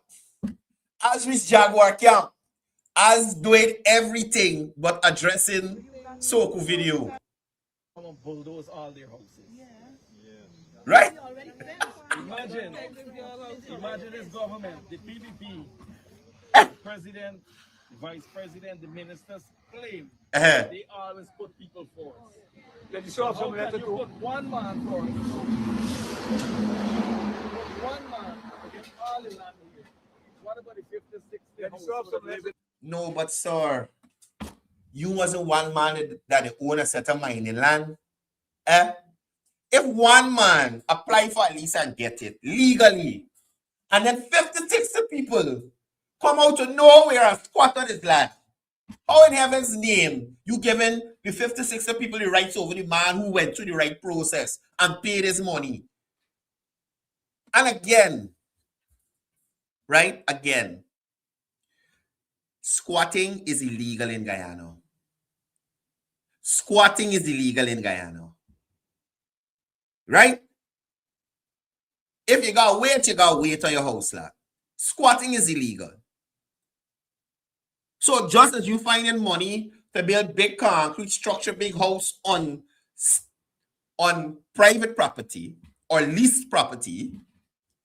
As reach Jaguar camp. As doing everything but addressing SOCU video. come and bulldoze all their houses. Right? Imagine this government, the PPP, the president, the vice president, the ministers claim they always put people first. How can you put one man first? Put one man against all the land here. What about the 50, 60 houses? No, but sir, you wasn't one man that the owner set a mining land. If one man apply for a lease and get it legally, and then 50, 60 people come out to nowhere and squat on his land, how in heaven's name you giving the 50, 60 people the rights over the man who went through the right process and paid his money? And again, right? Again, squatting is illegal in Guyana. Squatting is illegal in Guyana. Right? If you got weight, you got weight on your house lot. Squatting is illegal. So just as you finding money to build big concrete structure, big house on private property or leased property,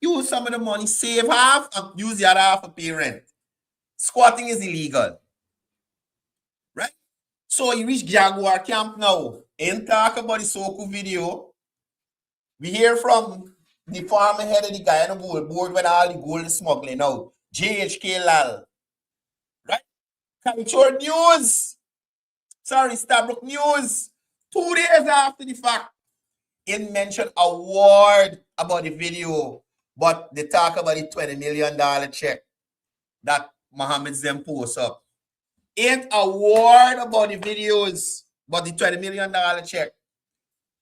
use some of the money, save half, and use the other half to pay rent. Squatting is illegal. Right? So you reach Jaguar Camp now. Ain't talk about the SOCU video. We hear from the former head of the Guyana Gold Board when all the gold is smuggling out. JHK Lal. Right? Culture News. Sorry, Stabrook News. 2 days after the fact, it mentioned a word about the video, but they talk about the $20 million check that Mohammed Zem posts up. Ain't a word about the videos, but the $20 million check.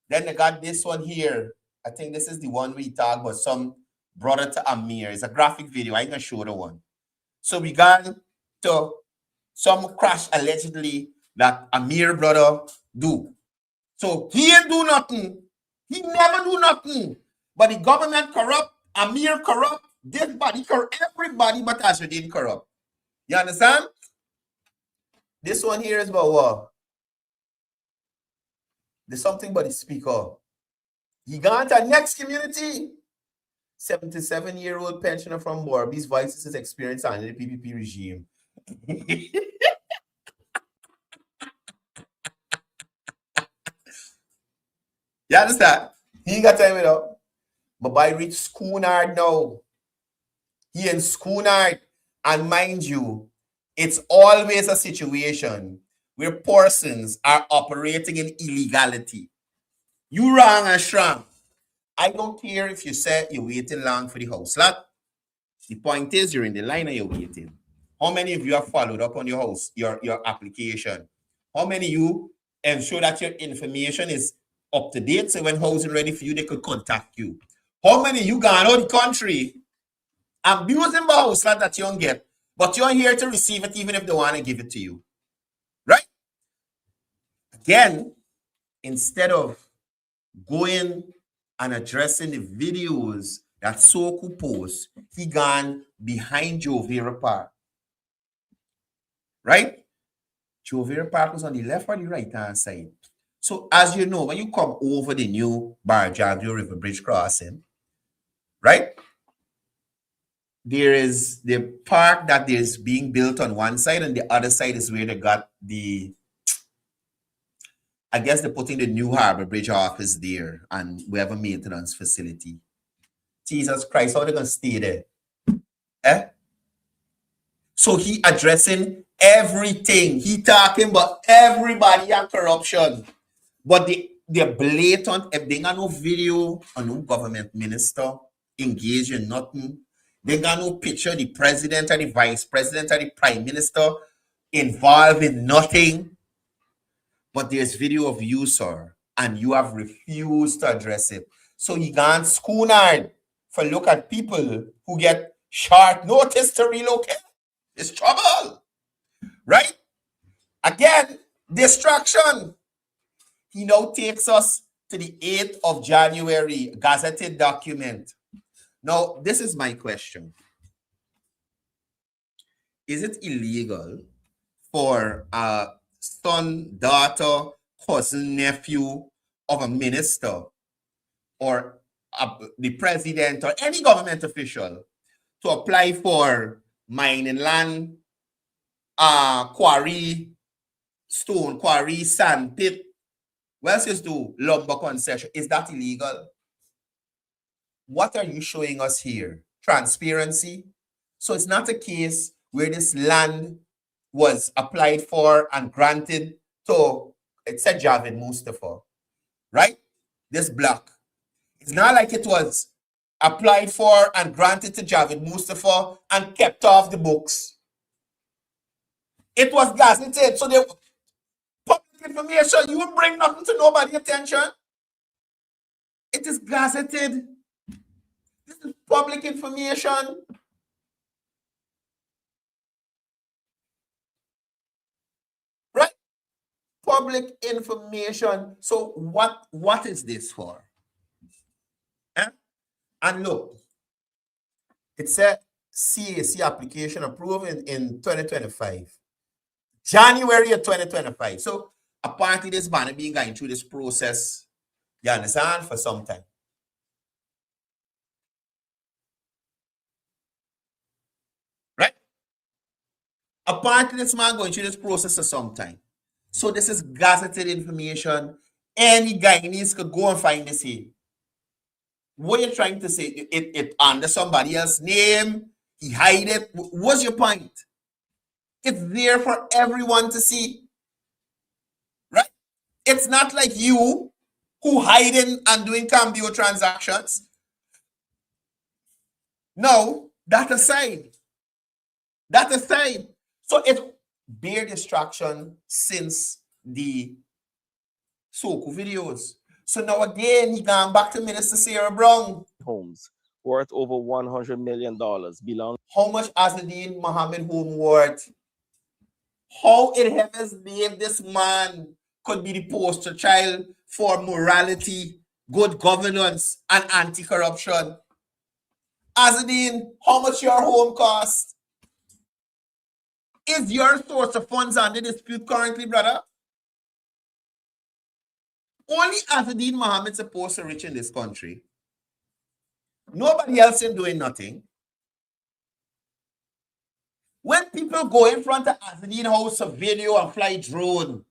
Then they got this one here. I think this is the one we talk about, some brother to Amir. It's a graphic video. I ain't gonna show the one. So we got to some crash allegedly that Amir brother do. So he ain't do nothing. He never do nothing. But the government corrupt, Amir corrupt, this body corrupt, everybody but Ashradin corrupt. You understand? This one here is about what? There's something about the speaker. He gone to next community. 77-year-old pensioner from Borby's voices his experience under the PPP regime. You understand? He got time it up. But by reach Schoonard now. He in Schoonard. And mind you, it's always a situation where persons are operating in illegality. You wrong and strong. I don't care if you said you're waiting long for the house lot. The point is you're in the line and you're waiting. How many of you have followed up on your house, your application? How many of you ensure that your information is up to date so when housing ready for you, they could contact you? How many of you gone out of the country abusing the house lot that you don't get, but you're here to receive it even if they want to give it to you? Right? Again, instead of going and addressing the videos that SOCU posts, he gone behind Jovera Park. Right? Jovera Park was on the left or the right hand side. So as you know, when you come over the new Barjagio River Bridge crossing, right? There is the park that is being built on one side, and the other side is where they got the, I guess they're putting the new Harbor Bridge office there, and we have a maintenance facility. Jesus Christ, how are they going to stay there? So he addressing everything. He talking about everybody and corruption. But they're blatant. If they got no video or no government minister engaged in nothing, they got no picture, the president or the vice president or the prime minister involved in nothing. But there's video of you, sir, and you have refused to address it. So you can't Schoonard for look at people who get short notice to relocate. It's trouble, right? Again, distraction. He now takes us to the 8th of January, gazetted document. Now, this is my question. Is it illegal for a son, daughter, cousin, nephew of a minister or the president or any government official to apply for mining land, quarry, stone quarry, sand pit, what else is do lumber concession? Is that illegal? What are you showing us here? Transparency. So it's not a case where this land was applied for and granted to, it said Javed Mustafa, right? This block. It's not like it was applied for and granted to Javed Mustafa and kept off the books. It was gazetted. So they public information, you will bring nothing to nobody's attention. It is gazetted. This is public information. Right? Public information. So what is this for? Eh? And look, it's a CAC application approved in 2025. January of 2025. So apparently this man been going through this process, you understand, for some time. Right? Apparently this man going through this process for some time. So this is gazetted information. Any Guyanese could go and find this here. What you're trying to say, it under somebody else's name, he hide it. What's your point? It's there for everyone to see. Right? It's not like you who hiding and doing cambio transactions. No, that aside. That aside. So it's bare distraction since the SOCU videos. So now again, he gone back to Minister Sarah Brown. Homes worth over $100 million belong. How much Azadeen Mohammed home worth? How in heaven's name this man could be the poster child for morality, good governance, and anti-corruption? Azadeen, how much your home cost? Is your source of funds under dispute currently, brother? Only Azadeen Mohammed supposed to rich in this country. Nobody else is doing nothing. When people go in front of Azadeen house of video and fly drone,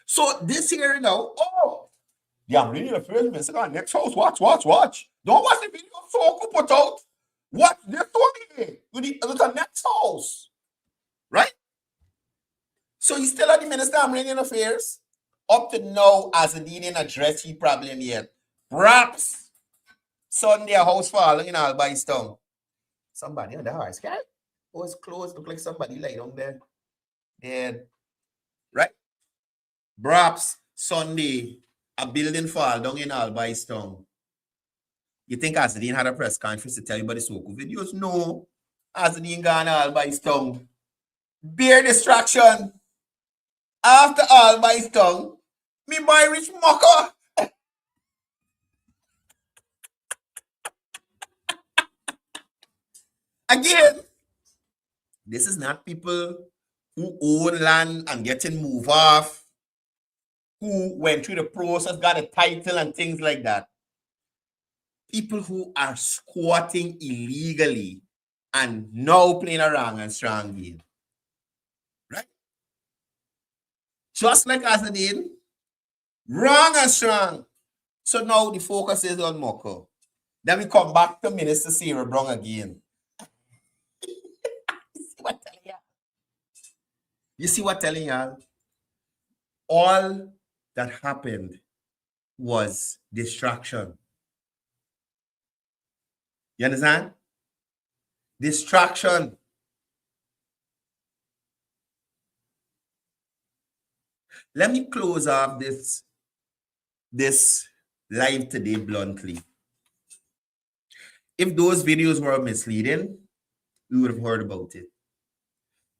so this here now, oh, yeah, I'm reading the first message. Next house, watch. Don't watch the video SOCU put out. Watch this one here with the next house, right? So he's still at the Minister of Indian Affairs. Up to now, Azadeen didn't address the problem yet. Perhaps Sunday a house fall in Albany's town. Somebody on the horse, okay? Oh, it's closed. Look like somebody lay down there. Dead. Right? Perhaps Sunday a building fall down in Albany's town. You think Azadeen had a press conference to tell you about the SOCU videos? No. Azadeen gone to Albany's town. Bare distraction. After Albany's town, me boy Rich Mocker. Again, this is not people who own land and getting moved off, who went through the process, got a title and things like that. People who are squatting illegally and now playing a wrong and strong game. Right? Just like Azadeen, wrong and strong. So now the focus is on Moko. Then we come back to Minister Sarah Brown again. You see what telling y'all? All that happened was distraction. You understand? Distraction. Let me close off this live today bluntly. If those videos were misleading, we would have heard about it.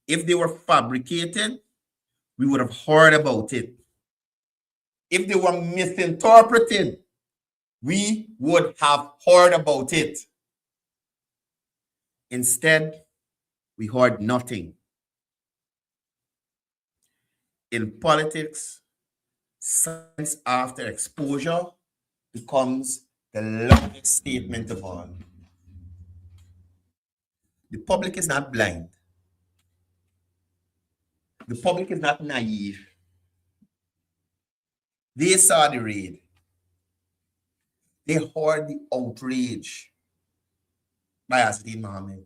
If they were fabricated, we would have heard about it. If they were misinterpreted, we would have heard about it. Instead, we heard nothing. In politics, silence after exposure becomes the longest statement of all. The public is not blind. The public is not naive. They saw the raid. They heard the outrage by Asadin Mohammed.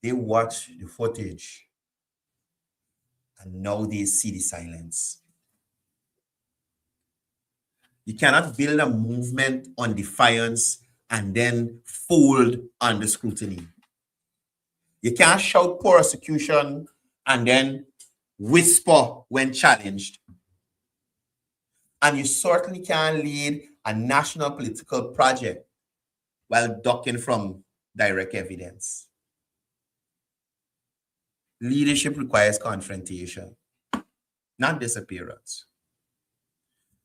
They watched the footage. And now they see the silence. You cannot build a movement on defiance and then fold under scrutiny. You can't shout persecution and then whisper when challenged. And you certainly can't lead a national political project while ducking from direct evidence. Leadership requires confrontation, not disappearance.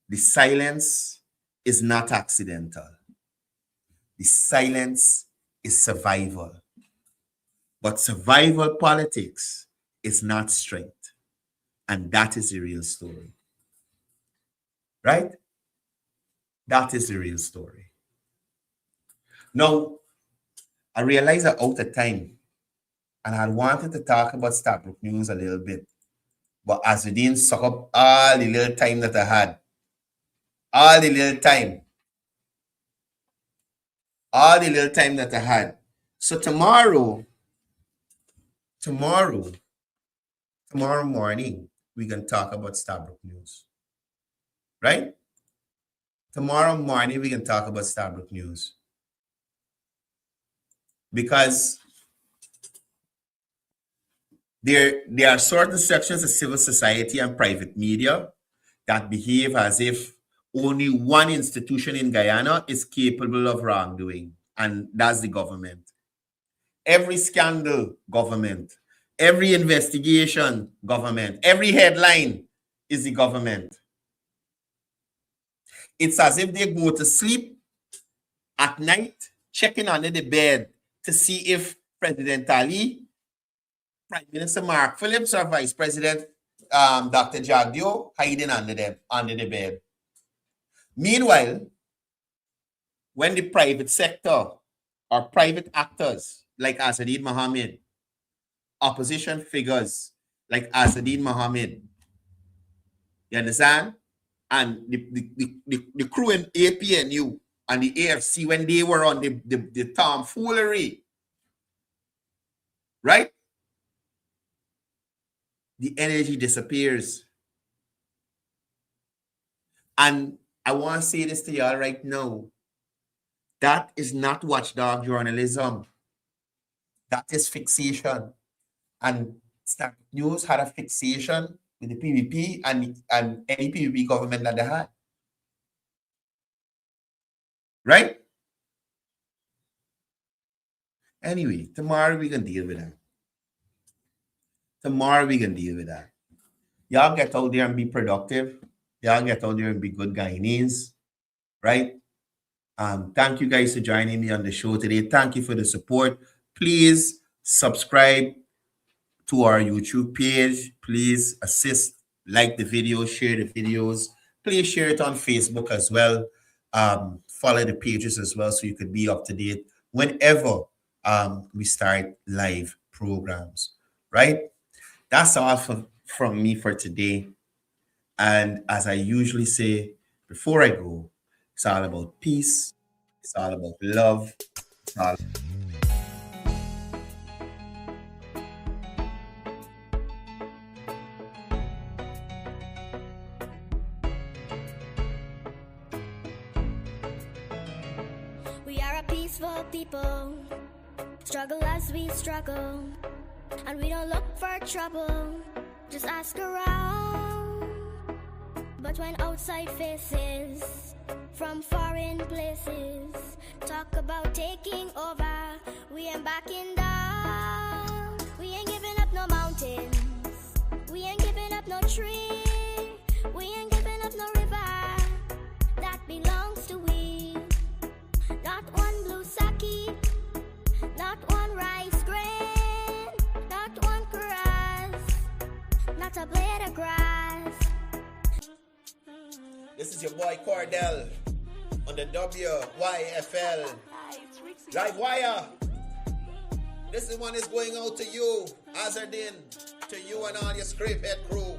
The silence is not accidental. The silence is survival. But survival politics is not strength. And that is the real story. Right? That is the real story. Now, I realize I'm out of time. And I wanted to talk about Stabrook News a little bit. But as we didn't suck up all the little time that I had. All the little time that I had. So tomorrow morning, we can talk about Stabrook News. Right? Tomorrow morning, we can talk about Stabrook News. Because there are certain sections of civil society and private media that behave as if only one institution in Guyana is capable of wrongdoing, and that's the government. Every scandal, government. Every investigation, government. Every headline is the government. It's as if they go to sleep at night, checking under the bed to see if President Ali, Prime Minister Mark Phillips, or Vice President Dr. Jagdio hiding under the bed. Meanwhile, when the private sector or private actors like Asadin Mohammed, opposition figures like Asadin Mohammed, you understand? And the crew in APNU and the AFC, when they were on the tomfoolery, right? The energy disappears. And I want to say this to y'all right now. That is not watchdog journalism. That is fixation. And Stabrook News had a fixation with the PVP and any PVP government that they had. Right? Anyway, tomorrow we can deal with that. Y'all get out there and be productive. Y'all get out there and be good Guyanese. Right? Thank you guys for joining me on the show today. Thank you for the support. Please subscribe to our YouTube page. Please assist, like the video, share the videos. Please share it on Facebook as well. Follow the pages as well so you could be up to date whenever we start live programs. Right? That's all from me for today. And as I usually say before I go, it's all about peace. It's all about love. It's all We are a peaceful people, struggle as we struggle, and we don't look for trouble, just ask around. But when outside faces from foreign places talk about taking over, we ain't backing down. We ain't giving up no mountains, we ain't giving up no tree, we ain't giving up no river that belongs to we. Not one blue sake, not one rice grain, not one grass, not a blade your boy Courdel on the WYFL Livewire. This one is going out to you, Azardin, to you and all your scripthead crew.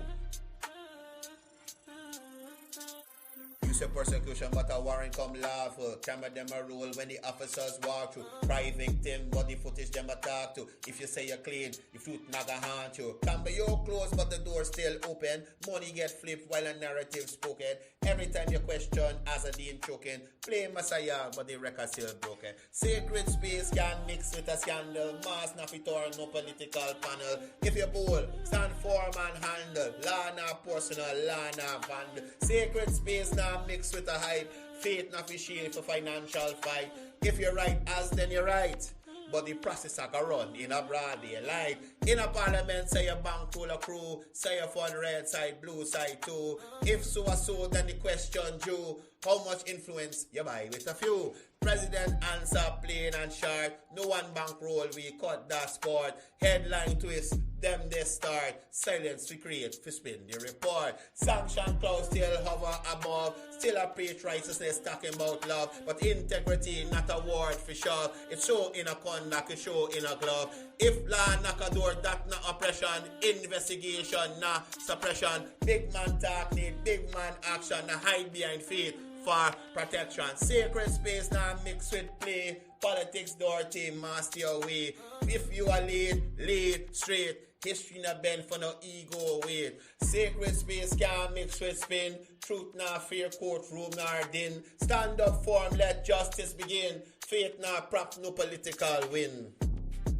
You say persecution, but a warrant come lawful. Camera them a roll when the officers walk through. Cry victim, body footage them a talk to. If you say you're clean, the fruit naga haunt you. Camera you closed, but the door still open. Money get flipped while a narrative spoken. Every time you question, as a dean choking. Play Messiah, but the record still broken. Sacred space can mix with a scandal. Mass naffy or no political panel. If you're bold, stand firm and handle. Law na personal, law na vandal. Sacred space now mix with a hype. Faith not fi shield for financial fight. If you're right, as then you're right. But the process I can run in a broad daylight. In a parliament, say your bank full of crew. Say your fund red side, blue side too. If so, then the question due. How much influence you buy with a few? President answer plain and short. No one bankroll, we cut that sport. Headline twist, them they start. Silence we create, we spin the report. Sanction clouds still hover above. Still a preach righteousness talking about love. But integrity not a word for sure. It show in a conduct, it show in a glove. If law knock a door, that not oppression. Investigation, not suppression. Big man talk need big man action. Not hide behind faith for protection. Sacred space now mixed with play. Politics dirty, master your way. If you are lead straight. History not bend for no ego weight. Sacred space can't mix with spin. Truth not fear, courtroom nor din. Stand up firm, let justice begin. Faith not prop, no political win.